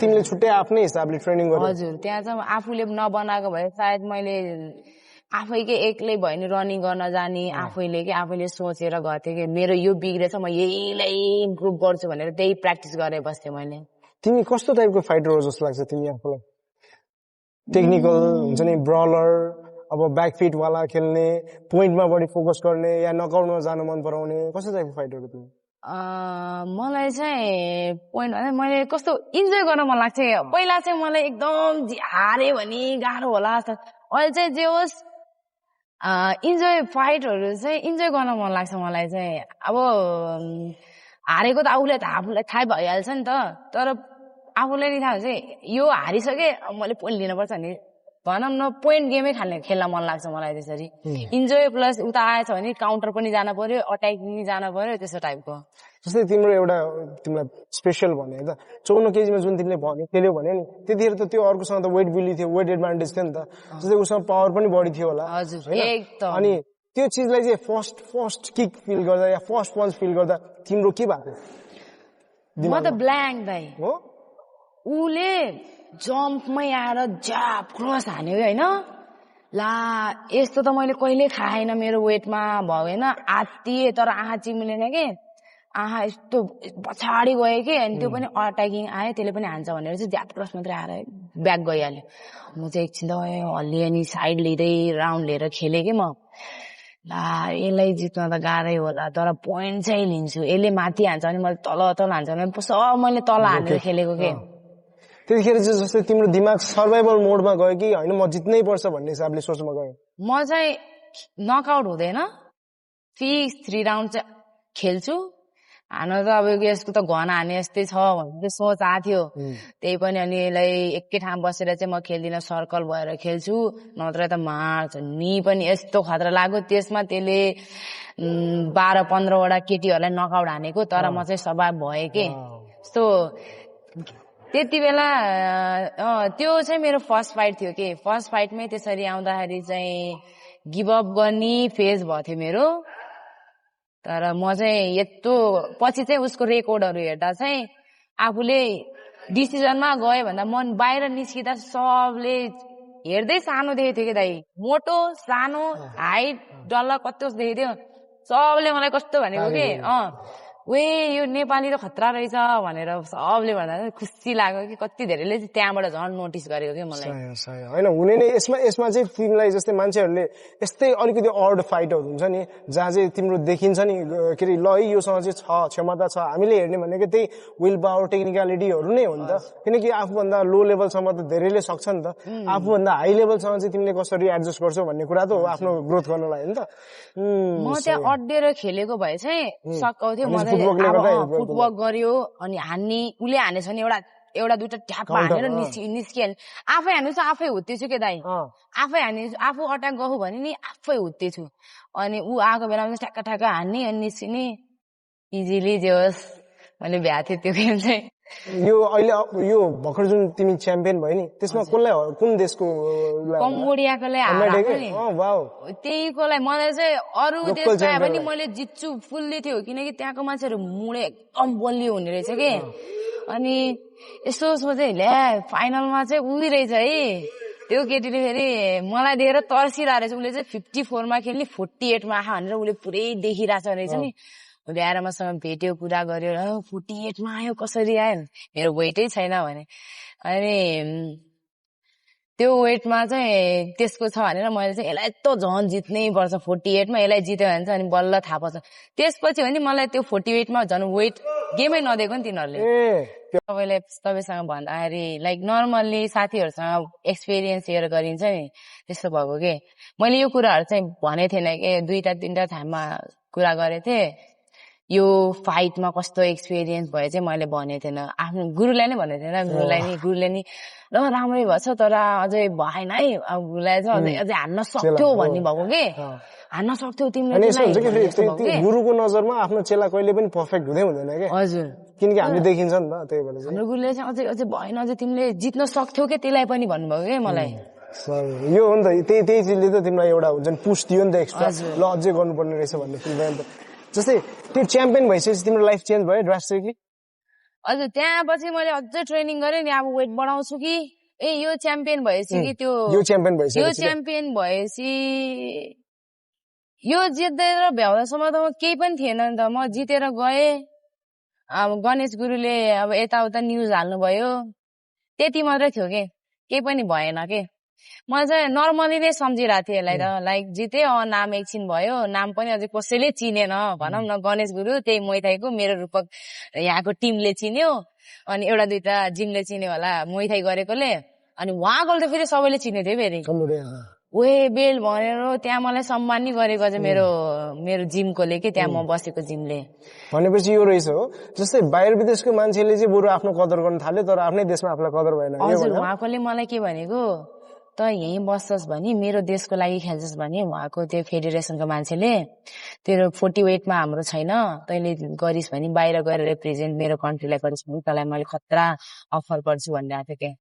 A: तिमीले छुट्टै आफ्नै हिसाबले ट्रेनिङ गर्यो
B: हजुर त्यहाँ चाहिँ आफूले नबनाएको भए सायद मैले आफैकै एक्लै भयो नि रनिङ गर्न जाने आफैले सोचेर गर्थेँ कि मेरो यो बिग्रेछ म यहीलाई इम्प्रुभ गर्छु भनेर त्यही प्र्याक्टिस गरेर बस्थेँ मैले
A: तिमी कस्तो टाइपको फाइटर हो जस्तो लाग्छ तिमी आफूलाई टेक्निकल हुन्छ नि ब्रलर अब ब्याक फिट वाला खेल्ने पोइन्टमा बढी फोकस गर्ने या नकआउटमा जान मन पराउने कस्तो टाइपको फाइटर हो तिमी
B: मलाई चाहिँ पोइन्ट भन्दा मैले कस्तो इन्जोय गर्न मन लाग्छ पहिला चाहिँ मलाई एकदम हारे भने गाह्रो होला अहिले चाहिँ जे होस् इन्जोय फाइटहरू चाहिँ इन्जोय गर्न मन लाग्छ मलाई चाहिँ अब हारेको त आफूलाई थाहै भइहाल्छ नि त तर आफूलाई नि थाहा हुन्छ यो हारिसके मैले पोइन्ट लिनुपर्छ भने भनौँ न पोइन्ट गेमै खेल्न मन लाग्छ मलाई त्यसरी इन्जोय प्लस उता आएछ भने काउन्टर पनि जान पर्यो अट्याक पनि जान पर्यो त्यस्तो टाइपको
A: जस्तै तिम्रो एउटा तिमीलाई स्पेसल भने त 54 केजीमा जुन तिमीले खेल्यो भने नि त्यतिखेर त त्यो अर्कोसँग त वेट बिली थियो वेट एडभान्टेज थियो नि त जस्तै उसँग पावर पनि बढी थियो होला अनि त्यो चिजलाई चाहिँ फर्स्ट किक फिल गर्दा या फर्स्ट पन्च फिल गर्दा तिम्रो के भएको
B: म त ब्ल्याङ्क दाइ हो उले जम्पमै आएर जाप क्रस हान्यो होइन ला यस्तो त मैले कहिले खाएन मेरो वेटमा भएन आत्तिए तर आँखा चिम्लेन के आँखा यस्तो पछाडि गयो कि अनि त्यो पनि अट्याकिङ आयो त्यसले पनि हान्छ भनेर चाहिँ ज्याप क्रस मात्रै आएर ब्याक गइहाल्यो म चाहिँ एकछिन त हल्लिए अनि साइड लिँदै राउन्ड लिएर खेलेँ कि म ला यसलाई जित्न त गाह्रै होला तर पोइन्ट चाहिँ लिन्छु यसले माथि हान्छ भने मैले तल हान्छ भने सब मैले तल हानेर खेलेको के
A: त्यतिखेर चाहिँ जस्तै तिम्रो दिमाग सर्भाइभल मोडमा गयो कि होइन म जित्नै पर्छ भन्ने हिसाबले सोचमा गयो
B: म चाहिँ नकआउट हुँदैन फिक्स 3 राउन्ड चाहिँ खेल्छु हान त अब यसको त घन हाने जस्तै छ भन्ने सोच आएको थियो त्यही पनि अनि यसलाई एकै ठाउँ बसेर चाहिँ म खेल्दिनँ सर्कल भएर खेल्छु नत्र त मार्छ नि पनि यस्तो खतरा लाग्यो त्यसमा त्यसले 12-15 वटा केटीहरूलाई नकआउट हानेको तर म चाहिँ सर्भाइभ भएँ के यस्तो त्यति बेला त्यो चाहिँ मेरो फर्स्ट फाइट थियो के फर्स्ट फाइटमै त्यसरी आउँदाखेरि चाहिँ गिभ अप गर्ने फेज भएको थियो मेरो तर म चाहिँ यत्रो पछि चाहिँ उसको रेकर्डहरू हेर्दा चाहिँ आफूले डिसिजनमा गयो भन्दा मन बाहिर निस्किँदा सबले हेर्दै सानो देखेको थियो कि दाइ मोटो सानो हाइट डल्ला कस्तो देखेको थियो सबले मलाई कस्तो भनेको के वे यो नेपाली त खतरा रहेछ भनेर सबले भन्दा खुसी लाग्यो कि कति धेरैले चाहिँ त्यहाँबाट झन् नोटिस गरेको कि मलाई
A: होइन हुने नै यसमा चाहिँ तिमीलाई जस्तै मान्छेहरूले यस्तै अलिकति अर्ड फाइटहरू हुन्छ नि जहाँ चाहिँ तिम्रो देखिन्छ नि के अरे ल है योसँग चाहिँ छ क्षमता छ हामीले हेर्ने भनेको त्यही विल पावर टेक्निकलिटीहरू नै हो नि त किनकि आफूभन्दा लो लेभलसम्म त धेरैले सक्छ नि त आफूभन्दा हाई लेभलसम्म चाहिँ तिमीले कसरी एडजस्ट गर्छौ भन्ने कुरा त हो आफ्नो ग्रोथ गर्नलाई नि त
B: म त्यहाँ अड्डेर खेलेको भए चाहिँ सकाउँथ्यो फुटवर्क गर्यो अनि हान्ने उसले हानेछ भने एउटा दुइटा ठ्याप्पा हानेर निस्किहाल्ने आफै हान्नु चाहिँ आफै हुत्तेछु के दाइ आफै हाने आफू अट्याक गयो भने नि आफै हुत्तेछु अनि ऊ आएको बेलामा चाहिँ ठ्याक्क हान्ने अनि निस्किने इजिली जे होस् मैले भ्याएको थिएँ त्यो गेम चाहिँ
A: यो अहिले यो भर्खर जुन तिमी च्याम्पियन भयो नि त्यसमा कसलाई कुन देशको
B: कम्बोडियाकोलाई त्यहीकोलाई मलाई चाहिँ अरू देश पाए पनि मैले जित्छु फुल्ली थियो किनकि त्यहाँको मान्छेहरू मुडे एकदम बलियो हुने रहेछ के अनि यसो सोचे ल्या फाइनलमा चाहिँ उही रहेछ है त्यो केटीले फेरि मलाई दिएर तर्सिरहेको रहेछ उसले चाहिँ 54 मा खेल्ने 48 मा आँखा भनेर उसले पुरै देखिरहेछ रहेछ नि उसले आएर मसँग भेट्यो कुरा गर्यो 48 मा आयो कसरी आयो मेरो वेटै छैन भने अनि त्यो वेटमा चाहिँ त्यसको छ भनेर मैले चाहिँ यसलाई यस्तो झन् जित्नै पर्छ 48 मा यसलाई जित्यो भने चाहिँ अनि बल्ल थाहा पर्छ त्यसपछि भने मलाई त्यो 48 मा झन् वेट गेमै नदिएको नि तिनीहरूले तपाईसँग भन्दाखेरि लाइक नर्मल्ली साथीहरूसँग एक्सपिरियन्स सेयर गरिन्छ नि त्यस्तो भएको के मैले यो कुराहरू चाहिँ भनेको थिएन के 2-3 ठाउँमा कुरा गरेको थिएँ यो फाइटमा कस्तो एक्सपिरियन्स भयो चाहिँ मैले भनेको थिएन आफ्नो गुरुलाई नै भनेको थिएन गुरुले नि ल राम्रै भएछ तर अझै भएन है अब गुरुलाई चाहिँ अझै हान्न सक्थ्यो भन्ने भएको के हान्न सक्थ्यौ तिमीले
A: गुरुको नजरमा आफ्नो चेला कहिले पनि पर्फेक्ट हुँदैन के
B: हजुर
A: किनकि हामीले देखिन्छ नि त त्यही भएर
B: हाम्रो गुरुले चाहिँ अझै भएन अझै तिमीले जित्न सक्थ्यौ के त्यसलाई पनि भन्नुभयो के मलाई
A: यो हो नि त त्यही चिजले त तिमीलाई एउटा हुन्छ नि पुस दियो नि त एक्स्ट्रा ल अझै गर्नुपर्ने रहेछ भन्ने फिल भयो नि त जस्तै त्यो च्याम्पियन भइसकेपछि तिम्रो लाइफ चेन्ज भयो ड्रास्टिकली
B: हजुर त्यहाँपछि मैले अझै ट्रेनिङ गरेँ नि अब वेट बढाउँछु कि यो च्याम्पियन भएपछि कि त्यो
A: यो च्याम्पियन
B: भएपछि यो जित्दै भ्याउँदासम्म त म केही पनि थिएन नि त म जितेर गएँ अब गणेश गुरुले अब यताउता न्युज हाल्नुभयो त्यति मात्रै थियो के केही पनि भएन के म चाहिँ नर्मली नै सम्झिरहेको थिएँ यसलाई त लाइक जिते नाम एकछिन भयो नाम पनि अझै कसैले चिनेन भनौँ न गणेश गुरु त्यही मोइथाईको मेरो रूपक यहाँको टिमले चिन्यो अनि एउटा दुईटा जिमले चिन्यो होला मोइथाई गरेकोले अनि उहाँको त फेरि सबैले चिन्ने थियो फेरि वे बेल भनेर त्यहाँ मलाई सम्मान नि गरेको चाहिँ मेरो जिमकोले के त्यहाँ म बसेको जिमले
A: भनेपछि यो रहेछ हो जस्तै बाहिर विदेशको मान्छेले चाहिँ बरु आफ्नो कदर गर्न थाल्यो तर आफ्नै देशमा आफूलाई कदर भएन
B: हजुर उहाँकोले मलाई के भनेको त यहीँ बस्छस् भने मेरो देशको लागि खेल्छस् भने उहाँको त्यो फेडरेसनको मान्छेले तेरो 48 मा हाम्रो छैन तैँले गरिस् भने बाहिर गएर रिप्रेजेन्ट मेरो कन्ट्रीलाई गरिस् भने तँलाई मैले खतरा अफर गर्छु भनिरहेको थिएँ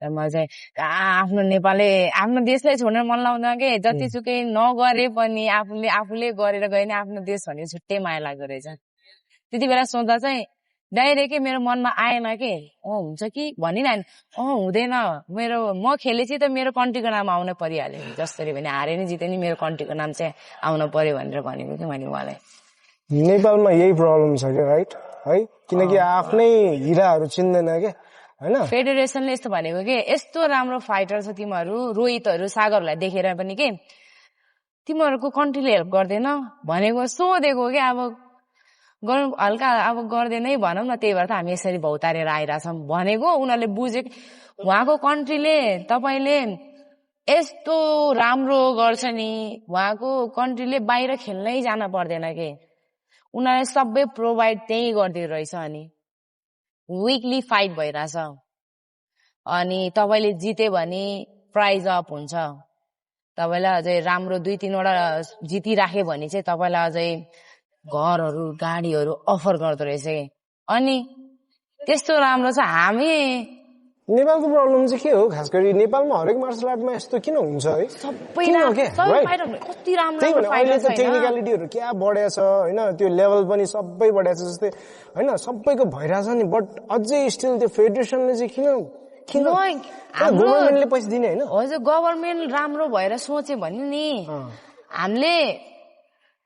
B: के म चाहिँ आफ्नो नेपालले आफ्नो देशलाई छोड्न मन लाउँदैन के जतिसुकै नगरे पनि आफूले गरेर गए नि आफ्नो देश भने छुट्टै माया लाग्दो रहेछ त्यति बेला सोच्दा चाहिँ डाइरेक्टै मेरो मनमा आएन के हुन्छ कि भनिरहन हुँदैन म खेलेपछि त मेरो कन्ट्रीको नाम आउन परिहाल्यो जसरी भने हारे नि जिते नि मेरो कन्ट्रीको नाम चाहिँ आउन पर्यो भनेर भनेको कि मैले उहाँलाई
A: नेपालमा यही प्रब्लम छ क्या राइट है किनकि आफ्नै हिराहरू चिन्दैन क्या हैन
B: फेडरेसनले यस्तो भनेको के यस्तो राम्रो फाइटर छ तिमीहरू रोहितहरू सागरलाई देखेर पनि के तिमीहरूको कन्ट्रीले हेल्प गर्दैन भनेको सोधेको के अब हल्का अब गर्दैनै भनौँ न त्यही भएर त हामी यसरी भौतारेर आइरहेछौँ भनेको उनीहरूले बुझे उहाँको कन्ट्रीले तपाईँले यस्तो राम्रो गर्छ नि उहाँको कन्ट्रीले बाहिर खेल्नै जान पर्दैन के उनीहरूले सबै प्रोभाइड त्यही गरिदिएको रहेछ अनि विकली फाइट भइरहेछ अनि तपाईँले जित्यो भने प्राइज अप हुन्छ तपाईँलाई अझै राम्रो 2-3 वटा जितिराख्यो भने चाहिँ तपाईँलाई अझै घरहरू गाडीहरू अफर गर्दो रहेछ अनि त्यस्तो राम्रो छ हामी
A: नेपालको प्रब्लम चाहिँ के हो खास गरी नेपालमा हरेक मार्शल आर्टमा यस्तो किन हुन्छ है
B: सबै कति राम्रो
A: अहिले त टेक्निकलिटीहरू क्या बढेको छ हैन त्यो लेभल पनि सबै बढेको छ जस्तै हैन सबैको भइरहेछ नि बट अझै स्टिल त्यो फेडरेसनले चाहिँ किन गभर्नमेन्टले पैसा दिने हैन
B: हजुर गभर्नमेन्ट राम्रो भएर सोचे भने नि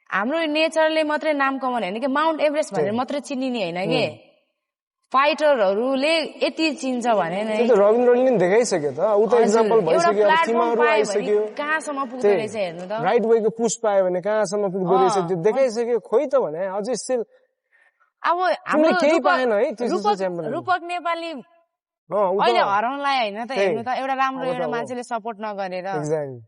B: हाम्रो नेचरले मात्रै नाम कमाउने होइन कि माउन्ट एभरेस्ट भनेर मात्रै चिनिने होइन कि फाइटरहरूले यति चिन्छ भने नै
A: रविन्द्रले नि देखाइसक्यो त उ त एक्जाम्पल भइसक्यो सीमाहरु आइसक्यो
B: कहाँसम्म पुग्दो रहेछ हेर्नु त
A: राइट वेको पुश पायो भने कहाँसम्म पुग्दो रहेछ त्यो देखाइसक्यो खोइ त भने अझै स्टिल
B: अब हाम्रो
A: केही पाएन है त्यस्तो च्याम्पियन
B: रूपक नेपाली अहिले हराउन लायो होइन त हेर्नु त एउटा राम्रो एउटा मान्छेले सपोर्ट नगरेर
A: एक्ज्याक्टली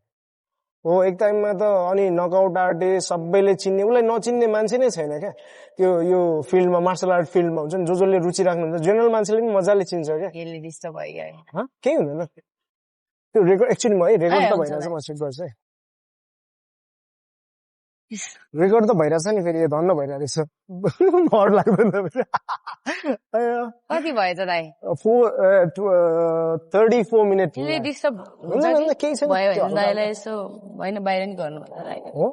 A: हो एक टाइममा त अनि नकआउट आर्टिस्ट सबैले चिन्ने उसलाई नचिन्ने मान्छे नै छैन क्या त्यो यो फिल्डमा मार्शल आर्ट फिल्डमा हुन्छ नि जसले रुचि राख्नुहुन्छ जेनरल मान्छेले पनि मजाले चिन्छ क्या
B: यसले डिस्टर्ब भयो
A: केही हुँदैन त्यो रेकर्ड एक्चुअली है रेकर्ड त भइरहेछ म चेक गर्छु है रेकर्ड त भइरहेछ नि फेरि धन्न भइरहेछ डर लाग्दैन
B: कति भयो त दाइ
A: 34 मिनेट
B: डिस्टर्ब
A: केही छैन
B: दाइलाई यसो होइन बाहिर नि गर्नु
A: हो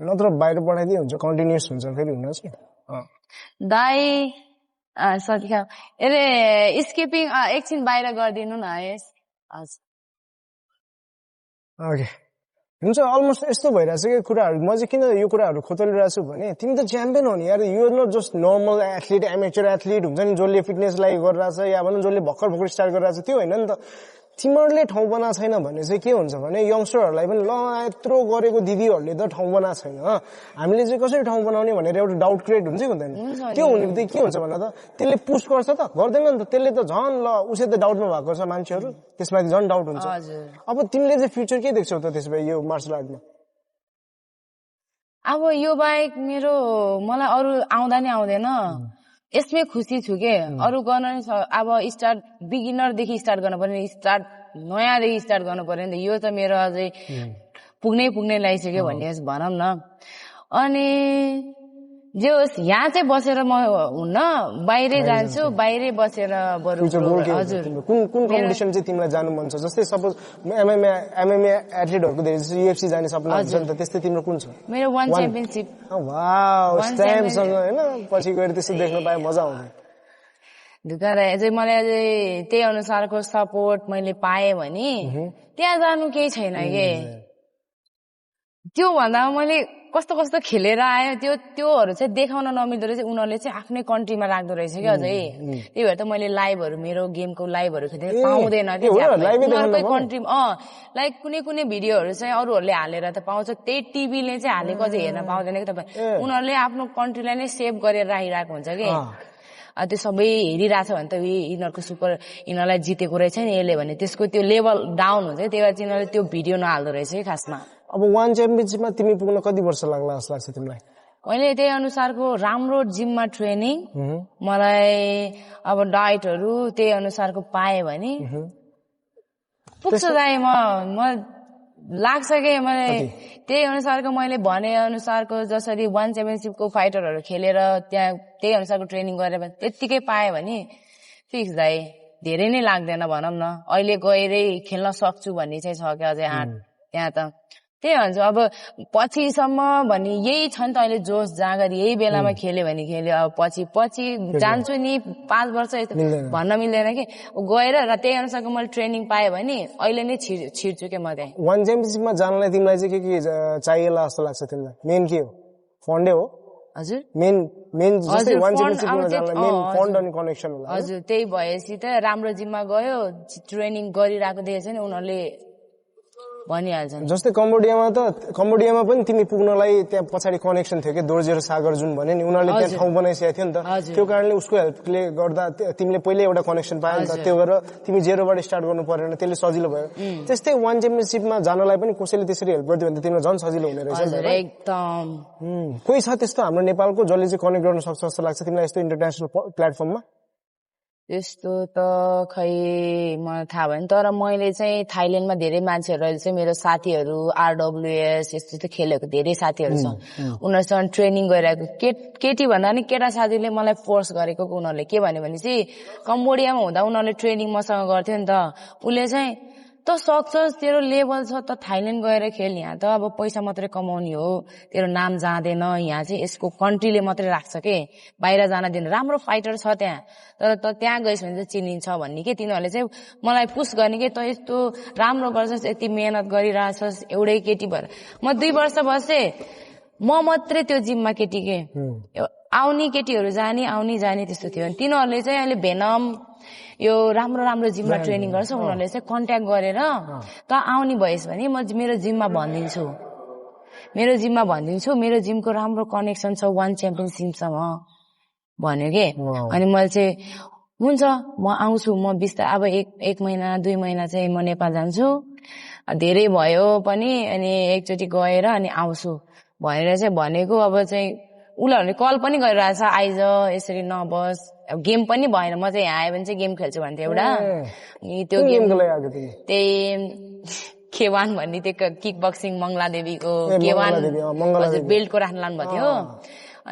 A: नत्र बाहिर पठाइदिए हुन्छ कन्टिन्युस हुन्छ फेरि हुन चाहिँ
B: दाइ सकिखा ए स्किपिङ एकछिन बाहिर गरिदिनु न यस
A: ओके हुन्छ अलमोस्ट यस्तो भइरहेछ कि कुराहरू म चाहिँ किन यो कुराहरू खोतलिरहेको छु भने तिमी त च्याम्पियन हो नि यार यो not just normal athlete amateur athlete हुन्छ नि जसले फिटनेसलाई गरिरहेछ या भनौँ जसले भर्खर स्टार्ट गरिरहेछ त्यो होइन नि त तिमीहरूले ठाउँ बनाएको छैन भने चाहिँ के हुन्छ भने यङ्स्टरहरूलाई पनि ल यत्रो गरेको दिदीहरूले त ठाउँ बनाएको छैन हामीले चाहिँ कसरी ठाउँ बनाउने भनेर एउटा डाउट क्रिएट हुन्छ कि हुँदैन त्यो हुने बित्तिकै के हुन्छ भने त त्यसले पुस गर्छ त गर्दैन नि त त्यसले त झन् ल उसै त डाउटमा भएको छ मान्छेहरू त्यसमाथि झन् डाउट हुन्छ अब तिमीले चाहिँ फ्युचर के देख्छौ त त्यसमा यो मार्सल आर्टमा
B: अब यो बाहेक मलाई अरू आउँदा नि आउँदैन यसमै खुसी छु के अरू गर्न अब स्टार्ट बिगिनरदेखि स्टार्ट गर्नु पर्यो स्टार्ट नयाँदेखि स्टार्ट गर्नु पर्यो नि त यो त मेरो अझै पुग्नै लागिसक्यो भन्ने भनौँ न अनि जे होस् यहाँ चाहिँ बसेर म हुन्न बाहिरै जान्छु बाहिरै बसेर बरु हजुर
A: कुन कम्पिटिसन चाहिँ तिमीलाई जानु मन छ जस्तै सपोज एमएमए एथलिटहरुको धेरै युएफसी जाने सपना हुन्छ नि त त्यस्तै तिम्रो कुन छ
B: मेरो वान च्याम्पियनशिप
A: वाउ स्ट्याम्पसँग हैन पछि गएर त्यसो देख्न पाए मजा आउँछ
B: दुःख अझै मलाई अझै त्यही अनुसारको सपोर्ट मैले पाएँ भने त्यहाँ जानु केही छैन के त्यो भन्दा मैले कस्तो कस्तो खेलेर आयो त्योहरू चाहिँ देखाउन नमिल्दो रहेछ उनीहरूले चाहिँ आफ्नै कन्ट्रीमा राख्दो रहेछ कि अझै त्यही भएर त मैले लाइभहरू मेरो गेमको लाइभहरू खेल्दै पाउँदैन उनीहरूकै कन्ट्रीमा लाइक कुनै भिडियोहरू चाहिँ अरूहरूले हालेर त पाउँछ त्यही टिभीले चाहिँ हालेको चाहिँ हेर्न पाउँदैन कि तपाईँ उनीहरूले आफ्नो कन्ट्रीलाई नै सेभ गरेर राखिरहेको हुन्छ कि त्यो सबै हेरिरहेछ भने त यिनीहरूको यिनीहरूलाई जितेको रहेछ नि यसले भने त्यसको त्यो लेभल डाउन हुन्छ त्यही भएर चाहिँ यिनीहरूले त्यो भिडियो नहाल्दो रहेछ कि खासमा
A: अब वान च्याम्पियनशिपमा तिमी पुग्न कति वर्ष लाग्ला जस्तो लाग्छ तिमीलाई
B: मैले त्यही अनुसारको राम्रो जिममा ट्रेनिङ मलाई अब डाइटहरू त्यही अनुसारको पाएँ भने पुग्छ दाइ म लाग्छ कि मैले त्यही अनुसारको मैले भने अनुसारको जसरी वान च्याम्पियनशिपको फाइटरहरू खेलेर त्यहाँ त्यही अनुसारको ट्रेनिङ गरेर त्यत्तिकै पाएँ भने फिक्स दाइ धेरै नै लाग्दैन भनौँ न अहिले गएरै खेल्न सक्छु भन्ने चाहिँ छ कि अझै आँट त्यहाँ त त्यही भन्छ अब पछिसम्म भन्ने यही छ नि त अहिले जोस जाँगर यही बेलामा खेल्यो भने खेल्यो अब पछि जान्छु नि 5 वर्ष यस्तो भन्न मिल्दैन कि गएर र त्यही अनुसारको मैले ट्रेनिङ पाएँ भने अहिले नै छिर्छु के म त्यहाँ
A: वान च्याम्पियनशिपमा जानलाई तिमीलाई चाहिँ के चाहिएला जस्तो लाग्छ तिमीलाई मेन के हो फन्डै हो
B: हजुर
A: मेन जस्तै वान च्याम्पियनशिपमा जानलाई मेन फन्ड अनि कनेक्सन होला
B: हजुर त्यही भएपछि त राम्रो जिममा गयो ट्रेनिङ गरिरहेको देखेछ नि उनीहरूले भनिहाल्छन्
A: जस्तै कम्बोडियामा पनि तिमी पुग्नलाई त्यहाँ पछाडि कनेक्सन थियो कि दोर्जे र सागर जुन भने नि उनीहरूले त्यहाँ ठाउँ बनाइसकेको थियो नि त त्यो कारणले उसको हेल्पले गर्दा तिमीले पहिले एउटा कनेक्सन पायो नि त त्यो गरेर तिमी जेरोबाट स्टार्ट गर्नु परेन त्यसले सजिलो भयो त्यस्तै वान च्याम्पियनशिपमा जानलाई पनि कसैले त्यसरी हेल्प गरिदियो भने त तिमीलाई झन् सजिलो हुने रहेछ
B: एकदम
A: कोही छ त्यस्तो हाम्रो नेपालको जसले चाहिँ कनेक्ट गर्न सक्छ जस्तो लाग्छ तिमीलाई यस्तो इन्टरनेसनल प्लेटफर्ममा
B: त्यस्तो त खै मलाई थाहा भएन तर मैले चाहिँ थाइल्यान्डमा धेरै मान्छेहरू अहिले चाहिँ मेरो साथीहरू आरडब्लुएस यस्तो खेलेको धेरै साथीहरू छ उनीहरूसँग ट्रेनिङ गरिरहेको केटी भन्दा नि केटा साथीले मलाई फोर्स गरेको उनीहरूले के भन्यो भने चाहिँ कम्बोडियामा हुँदा उनीहरूले ट्रेनिङ मसँग गर्थ्यो नि त उसले चाहिँ त सक्छस् तेरो लेभल छ त थाइल्यान्ड गएर खेल यहाँ त अब पैसा मात्रै कमाउने हो तेरो नाम जाँदैन यहाँ चाहिँ यसको कन्ट्रीले मात्रै राख्छ के बाहिर जान दिनु राम्रो फाइटर छ त्यहाँ तर त त्यहाँ गइस् भने चाहिँ चिनिन्छ भन्ने के तिनीहरूले चाहिँ मलाई पुस गर्ने के त यस्तो राम्रो गर्छस् यति मेहनत गरिरहेछस् एउटै केटी भएर म 2 वर्ष बसेँ म मात्रै त्यो जिममा केटी के आउने केटीहरू जाने त्यस्तो थियो तिनीहरूले चाहिँ अहिले भेनम यो राम्रो जिममा ट्रेनिङ गर्छ उनीहरूले चाहिँ कन्ट्याक्ट गरेर त आउने भएस् भने म मेरो जिममा भनिदिन्छु मेरो जिमको राम्रो कनेक्सन छ वान च्याम्पियनशिपसँग भन्यो के अनि मैले चाहिँ हुन्छ म आउँछु म बिस्तारै अब एक महिना 2 महिना चाहिँ म नेपाल जान्छु धेरै भयो पनि अनि एकचोटि गएर अनि आउँछु भनेर चाहिँ भनेको अब चाहिँ उनीहरूले कल पनि गरिरहेछ आइज यसरी नबस गेम पनि भएन म चाहिँ यहाँ आयो भने चाहिँ गेम खेल्छु भन्थ्यो एउटा त्यो गेम त्यही केवान भन्ने त्यो किक बक्सिङ मङ्गलादेवीको केवान बेल्टको राख्न लानु भएको थियो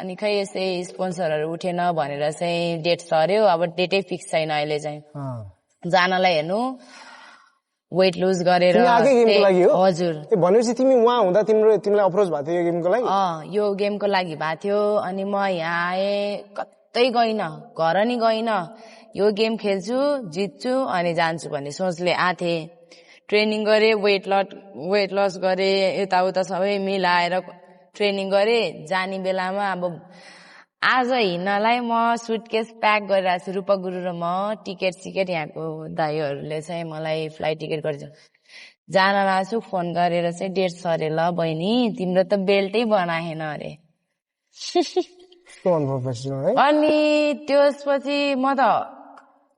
B: अनि खै यस्तै स्पोन्सरहरू उठेन भनेर चाहिँ डेट सर्यो अब डेटै फिक्स छैन अहिले चाहिँ जानलाई हेर्नु वेट लुज गरेर हजुर
A: भनेपछि तिमी वहाँ हुँदा तिमीलाई अप्रोच भएको थियो यो गेमको लागि
B: यो गेमको लागि भएको थियो अनि म यहाँ आएँ कतै गइन घर नि गइन यो गेम खेल्छु जित्छु अनि जान्छु भन्ने सोचले आथे ट्रेनिङ गरे वेट लस गरे यताउता सबै मिलाएर ट्रेनिङ गरे जाने बेलामा अब आज हिँड्नलाई म सुटकेस प्याक गरिरहेको छु रूपक गुरु र म टिकट यहाँको दाइहरूले चाहिँ मलाई फ्लाइट टिकट गरिदिन्छ जान लाग्छु फोन गरेर चाहिँ डेट सरे ल बहिनी तिम्रो त बेल्टै बनाएन अरे अनि त्यसपछि म त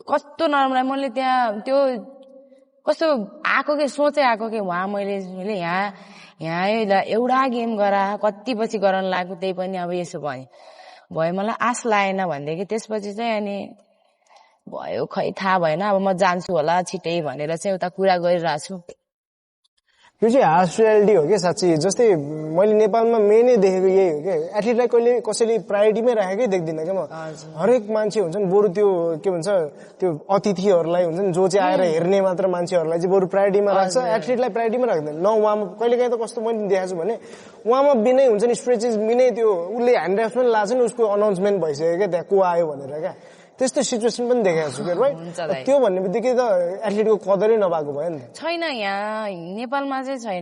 B: कस्तो नराम्रो मैले त्यहाँ त्यो कस्तो आएको के सोचै आएको के वहाँ मैले यहाँ एउटा गेम गरा कति पछि गराउन लाग्यो त्यही पनि अब यसो भयो मलाई आश लागेन भनेदेखि त्यसपछि चाहिँ अनि भयो खै थाहा भएन अब म जान्छु होला छिटै भनेर चाहिँ उता कुरा गरिरहेको छु
A: यो चाहिँ हार्स रियालिटी हो कि साँच्ची जस्तै मैले नेपालमा मेनै देखेको यही हो कि एथलिटलाई कहिले कसैले प्रायोरिटीमै राखेकै देख्दिनँ क्या म हरेक मान्छे हुन्छ नि बरु त्यो के भन्छ त्यो अतिथिहरूलाई हुन्छ नि जो चाहिँ आएर हेर्ने मात्र मान्छेहरूलाई चाहिँ बरु प्रायोरिटीमा राख्छ एथलिटलाई प्रायोरिटीमा राख्दैन न उहाँमा कहिले काहीँ त कस्तो मैले देखाएको छु भने उहाँमा बिनै हुन्छ नि स्ट्रेचेस बिनै त्यो उसले ह्यान्ड ड्राफ्ट पनि लाग्छ नि उसको अनाउन्समेन्ट भइसक्यो क्या त्यहाँ को आयो भनेर क्या त्यस्तो सिचुएसन पनि देखाएको छु क्या राइट त्यो भन्ने बित्तिकै त एथलिटको कदरै नभएको भयो नि त
B: छैन यहाँ नेपालमा चाहिँ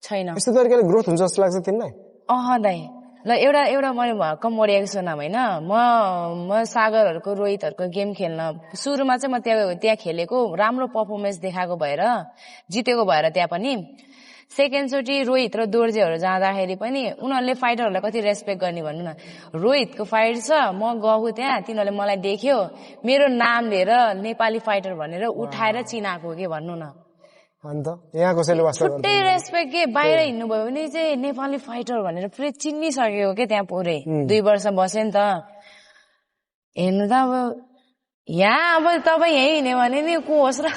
B: छैन
A: यस्तो तरिकाले ग्रोथ हुन्छ जस्तो लाग्छ तिमीलाई
B: दाइ ल एउटा मैले भर्खर मरेको सुनाम होइन म सागरहरूको रोहितहरूको गेम खेल्न सुरुमा चाहिँ म त्यहाँ खेलेको राम्रो पर्फर्मेन्स देखाएको भएर जितेको भएर त्यहाँ पनि सेकेन्ड चोटि रोहित र दोर्जेहरू जाँदाखेरि पनि उनीहरूले फाइटरहरूलाई कति रेस्पेक्ट गर्ने भन्नु न रोहितको फाइट छ म गएको त्यहाँ तिनीहरूले मलाई देख्यो मेरो नाम लिएर नेपाली फाइटर भनेर उठाएर चिनाएको के भन्नु न
A: अन्त यहाँ कसैले
B: छुट्टै रेस्पेक्ट के बाहिर हिँड्नुभयो भने चाहिँ नेपाली फाइटर भनेर पुरै चिनिसकेको के त्यहाँ पुरै 2 वर्ष बसे नि त हेर्नु त अब यहाँ अब तपाईँ यही हिँड्यो भने नि को होस् र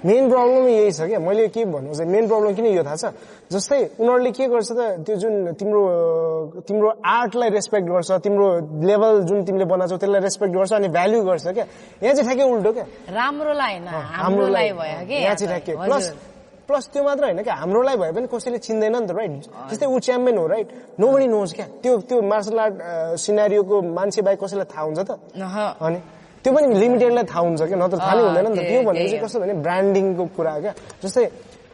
A: मेन प्रब्लम यही छ क्या मैले के भन्नु चाहिँ मेन प्रब्लम किन यो थाहा छ जस्तै उनीहरूले के गर्छ त त्यो जुन तिम्रो आर्टलाई रेस्पेक्ट गर्छ तिम्रो लेभल जुन तिमीले बनाउँछौ त्यसलाई रेस्पेक्ट गर्छ अनि भ्याल्यु गर्छ क्या यहाँ चाहिँ ठ्याक्कै उल्टो क्या
B: राम्रोलाई हैन हाम्रोलाई भयो के
A: यहाँ चाहिँ ठ्याक्कै प्लस त्यो मात्र होइन क्या हाम्रोलाई भए पनि कसैले चिन्दैन नि त राइट जस्तै ऊ च्याम्पियन हो राइट नोबडी नोज क्या त्यो मार्शल आर्ट सिनारियोको मान्छे बाहेक कसैलाई थाहा हुन्छ त अनि त्यो पनि लिमिटेडलाई थाहा हुन्छ क्या नत्र थाहा नै हुँदैन नि त त्यो भनेको चाहिँ कस्तो भने ब्रान्डिङको कुरा क्या जस्तै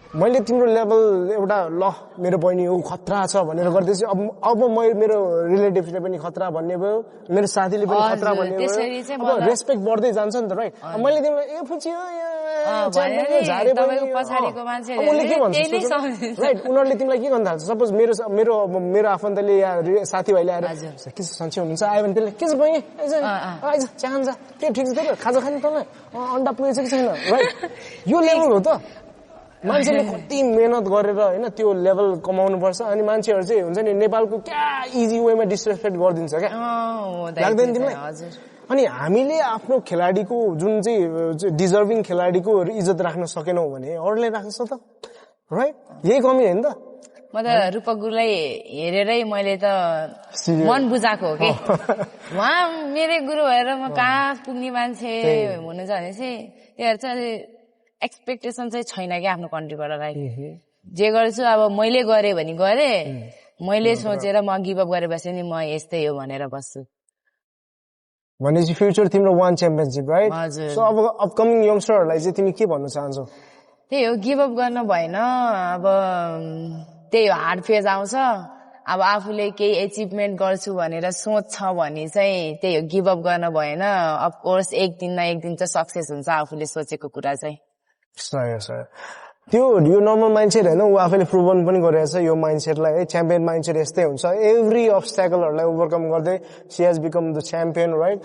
A: मैले तिम्रो लेभल एउटा ल मेरो बहिनी हो खतरा छ भनेर गर्दैछु अब मेरो रिलेटिभ्सले पनि खतरा भन्ने भयो मेरो साथीले पनि खतरा भन्ने भयो अब रेस्पेक्ट बढ्दै जान्छ नि त राइट मैले तिमीलाई ए फुची झारे उसले के भन्छ राइट उनीहरूले तिमीलाई के भन्दा सपोज मेरो आफन्तले या साथीभाइले आएर के छ सन्चै हुनुहुन्छ आयो भने त्यसले के छ बहिनी आइज चाहन्छ के ठिक छ खाजा खाने तँलाई अन्डा पुगेछ कि छैन राइट यो लेभल हो त मान्छेले कति मेहनत गरेर होइन त्यो लेभल कमाउनु पर्छ अनि मान्छेहरू चाहिँ हुन्छ नि नेपालको क्या इजी वेमा डिसरेस्पेक्ट गरिदिन्छ क्या लाग्दैन तिमीलाई अनि हामीले आफ्नो खेलाडीको जुन चाहिँ डिजर्भिङ खेलाडीको इज्जत राख्न सकेनौँ भने अरूले राख्छ त राइट यही कमी होइन त
B: म त रूपक गुरुलाई हेरेरै मैले त मन बुझाएको हो कि उहाँ मेरै गुरु भएर म कहाँ पुग्ने मान्छे हुनु छ भने चाहिँ त्योहरू चाहिँ एक्सपेक्टेसन चाहिँ छैन क्या आफ्नो कन्ट्रीबाट राइट जे गर्छु अब मैले गरेँ भने गरेँ मैले सोचेर म गिभ अप गरेपछि नि म यस्तै हो भनेर बस्छु
A: भनेपछि फ्युचर तिम्रो वान च्याम्पियनसिप राइट सो अब अपकमिङ यङ्स्टरहरूलाई चाहिँ तिमी के भन्न चाहन्छौ
B: त्यही हो गिभ अप गर्न भएन अब त्यही हो हार्ड फेज आउँछ अब आफूले केही एचिभमेन्ट गर्छु भनेर सोच छ भने चाहिँ त्यही हो गिभ अप गर्न भएन अफकोर्स एक दिन न एक दिन चाहिँ सक्सेस हुन्छ आफूले सोचेको कुरा चाहिँ
A: सही त्यो यो नर्मल माइन्डसेट होइन ऊ आफैले प्रुभन पनि गरिरहेछ यो माइन्डसेटलाई है च्याम्पियन माइन्डसेट यस्तै हुन्छ एभ्री अब्स्ट्याकलहरूलाई ओभरकम गर्दै she has become the champion right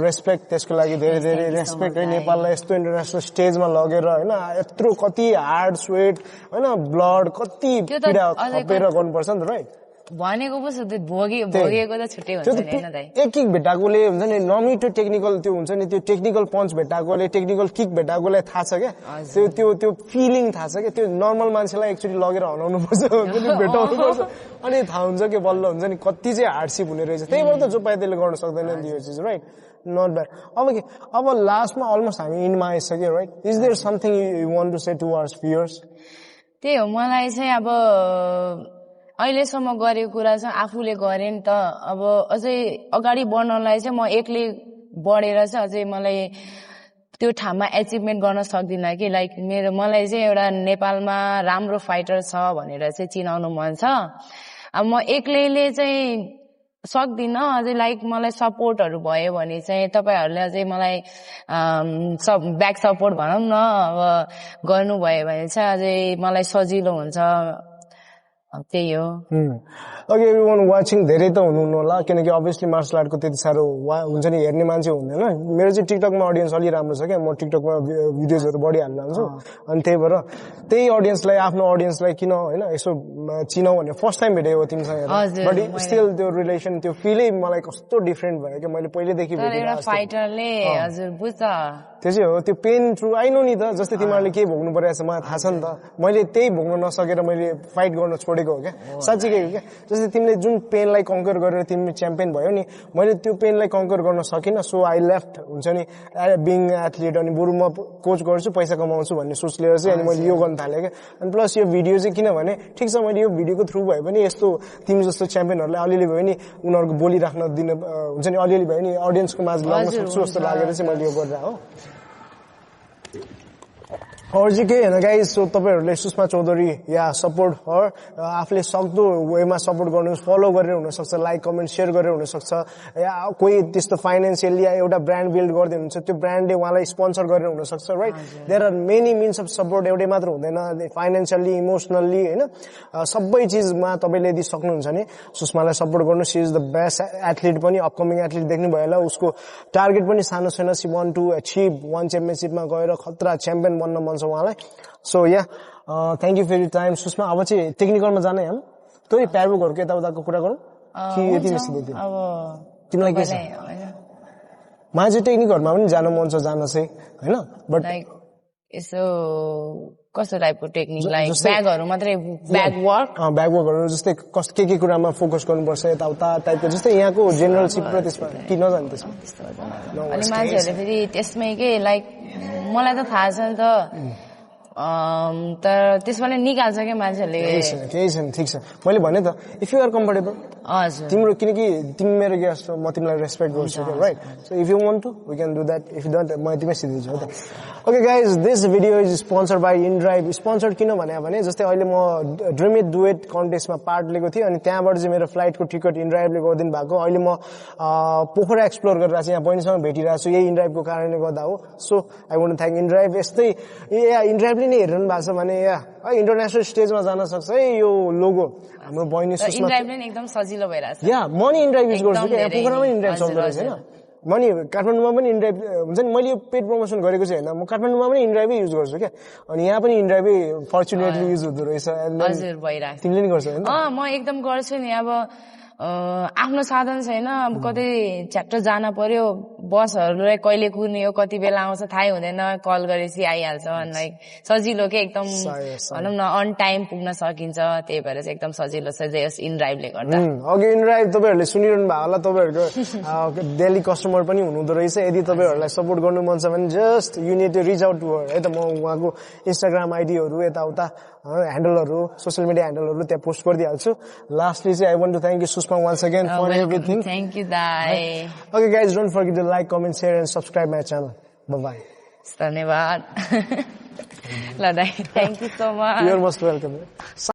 A: respect त्यसको लागि धेरै धेरै रेस्पेक्ट है नेपाललाई यस्तो इन्टरनेसनल स्टेजमा लगेर होइन यत्रो कति हार्ड स्वेट होइन ब्लड कति पीडा थपेर गर्नुपर्छ नि त राइट
B: भनेको पो भोगेको त छुट्टै हुन्छ नि हैन दाइ
A: एक किक भेटाकोले हुन्छ नि नर्मली त्यो टेक्निकल त्यो हुन्छ नि त्यो टेक्निकल पञ्च भेटाकोले टेक्निकल किक भेटाकोलाई थाहा छ क्या त्यो फिलिङ थाहा छ क्या त्यो नर्मल मान्छेलाई एकचोटि लगेर हनाउनु पर्छ भेटाउनु पर्छ अनि थाहा हुन्छ कि बल्ल हुन्छ नि कति चाहिँ हार्डसिप हुने रहेछ त्यही भएर त जो पाए त्यसले गर्न सक्दैन नि यो चिज राइट नट ब्याड अब लास्टमा अलमोस्ट हामी इन्डमा आइसक्यो right is there something you want to say to our viewers
B: त्यही हो मलाई चाहिँ अब अहिलेसम्म गरेको कुरा चाहिँ आफूले गरेँ नि त अब अझै अगाडि बढ्नलाई चाहिँ म एक्लै बढेर चाहिँ अझै मलाई त्यो ठाउँमा एचिभमेन्ट गर्न सक्दिनँ कि लाइक मलाई चाहिँ एउटा नेपालमा राम्रो फाइटर छ भनेर चाहिँ चिनाउनु मन छ। अब म एक्लैले चाहिँ सक्दिनँ, अझै लाइक मलाई सपोर्टहरू भयो भने चाहिँ तपाईहरूले अझै मलाई ब्याक सपोर्ट भनौँ न अब गर्नुभयो भने चाहिँ अझै मलाई सजिलो हुन्छ। त्यही हो।
A: ओके एभ्रीवन वाचिङ धेरै त हुनुहुन्न होला किनकि अभियसली मार्सल आर्टको त्यति साह्रो हुन्छ नि हेर्ने मान्छे हुँदैन। मेरो चाहिँ टिकटकमा अडियन्स अलि राम्रो छ क्या, म टिकटकमा भिडियोजहरू बढी हाल्न सक्छु अनि त्यही भएर त्यही अडियन्सलाई आफ्नो अडियन्सलाई किन होइन यसो चिनाउ भने फर्स्ट टाइम भेटेको तिमीसँग, बट स्टिल त्यो रिलेसन त्यो फिलै मलाई कस्तो डिफ्रेन्ट भयो क्या। मैले पहिलेदेखि
B: भेटेको फाइटरले हजुर बुझ्छ
A: त्यो चाहिँ हो, त्यो पेन थ्रु आइनो नि त। जस्तै तिमीहरूले के भोग्नु परिरहेछ मलाई थाहा छ नि त, मैले त्यही भोग्न नसकेर मैले फाइट गर्न छोडेको हो क्या, साँच्चीकै हो क्या। जस्तै तिमीले जुन पेनलाई कन्कर गरेर तिमी च्याम्पियन भयो नि, मैले त्यो पेनलाई कन्कर गर्न सकिनँ। सो आई लेफ्ट हुन्छ नि बिङ एथलिट, अनि बरु म कोच गर्छु पैसा कमाउँछु भन्ने सोच लिएर चाहिँ अनि मैले यो गर्न थालेँ क्या। अनि प्लस यो भिडियो चाहिँ किनभने ठिक छ मैले यो भिडियोको थ्रु भयो भने यस्तो तिमी जस्तो च्याम्पियनहरूलाई अलिअलि भयो नि उनीहरूको बोली राख्न दिन हुन्छ नि, अलिअलि भयो नि अडियन्सको माझ लाग्न सक्छु जस्तो लागेर चाहिँ मैले यो गरेर हो। और चाहिँ के होइन गाइज, सो तपाईँहरूले सुषमा चौधरी या सपोर्ट हर आफूले सक्दो वेमा सपोर्ट गर्नुहोस्, फलो गरेर हुनसक्छ, लाइक कमेन्ट सेयर गरेर हुनसक्छ, या कोही त्यस्तो फाइनेन्सियली या एउटा ब्रान्ड बिल्ड गर्दै हुनुहुन्छ त्यो ब्रान्डले उहाँलाई स्पोन्सर गरेर हुनसक्छ, right. There are many means of support, एउटै मात्र हुँदैन, फाइनेन्सियली इमोसनल्ली होइन सबै चिजमा तपाईँले यदि सक्नुहुन्छ भने सुषमालाई सपोर्ट गर्नु। She is the best athlete पनि, अपकमिङ एथलिट देख्नु भयो होला, उसको टार्गेट पनि सानो छैन, she want to achieve one च्याम्पियनसिपमा गएर खतरा च्याम्पियन बन्न मन छ उहाँलाई। So yeah thank you for your time Sushma. अब चाहिँ टेक्निकलमा जाने हम तै प्यारबुकहरूको यताउताको कुरा गरौँ कि यति बेसी दिन्थ्यो तिमीलाई के छ? मलाई चाहिँ टेक्निकहरूमा पनि जान मन छ, जान चाहिँ होइन, बट
B: यसो कस्तो टाइपको टेक्निक लाइक ब्यागहरू मात्रै
A: ब्यागवर्कहरू जस्तै के कुरामा फोकस गर्नुपर्छ यताउता टाइपको, जस्तै यहाँको जेनरलसिप र त्यसमा कि नजाने त्यसमा।
B: अनि मान्छेहरूले फेरि त्यसमै के लाइक मलाई त थाहा छ नि त तर त्यसमा निकाल्छ क्या मान्छेहरूले।
A: केही छैन ठिक छ, मैले भने त इफ यु आर कम्फर्टेबल तिम्रो, किनकि तिमी मेरो गेस्ट हो, म तिमीलाई रेस्पेक्ट गर्छु क्या, right. So if you want to we can do that, if you don't म तिमी सिधै हो त। Okay guys, this video is sponsored by InDrive. Sponsored किन भने जस्तै अहिले म ड्रिम इट डुएट कन्टेस्टमा पार्ट लिएको थिएँ अनि त्यहाँबाट चाहिँ मेरो फ्लाइटको टिकट इनड्राइभले गरिदिनु भएको। अहिले म पोखरा एक्सप्लोर गरिरहेको छु, यहाँ बहिनीसँग भेटिरहेको छु, यही इनड्राइभको कारणले गर्दा हो। So I want to thank InDrive. यस्तै इनड्राइभले नै हेरिरहनु भएको छ भने इन्टरनेसनल स्टेजमा जान सक्छ है यो लोगो हाम्रो बहिनी सुषमा।
B: इनड्राइभले एकदम सजिलो भइरहेछ।
A: या म नि इनड्राइभ युज गर्छु क्या, पोखरामा पनि इनड्राइभ चल्दो रहेछ होइन, म नि काठमाडौँमा पनि इनड्राइभ हुन्छ नि। मैले यो पेड प्रमोसन गरेको चाहिँ होइन, म काठमाडौँमा पनि इनड्राइभै युज गर्छु क्या, अनि यहाँ पनि इनड्राइभै फर्चुनेटली युज हुँदो रहेछ। तिमीले नि गर्छौ?
B: म एकदम गर्छु नि। अब आफ्नो साधन छैन, अब कतै च्याप्टर जान पर्यो, बसहरूलाई कहिले कुर्ने हो कति बेला आउँछ थाहै हुँदैन, कल गरेपछि आइहाल्छ। लाइक सजिलो के एकदम भनौँ न अन टाइम पुग्न सकिन्छ, त्यही भएर चाहिँ एकदम सजिलो छ जस इनड्राइभले गर्दा।
A: अघि इनड्राइभ तपाईँहरूले सुनिरहनु भएको होला, तपाईँहरूको डेली कस्टमर पनि हुनुहुँदो रहेछ। यदि तपाईँहरूलाई सपोर्ट गर्नु मन छ भने just you need to reach out to her है त। म उहाँको इन्स्टाग्राम आइडीहरू यताउता ह्यान्डलहरू सोसियल मिडिया ह्यान्डलहरू त्यहाँ पोस्ट गरिदिइहाल्छु। लास्टली चाहिँ I want to thank you Sushma once again for everything.
B: Thank you, Dai.
A: Okay guys, don't forget to like, comment, share and subscribe my channel. Bye bye.
B: Dhanyawad. Thank you so much.
A: You're most welcome.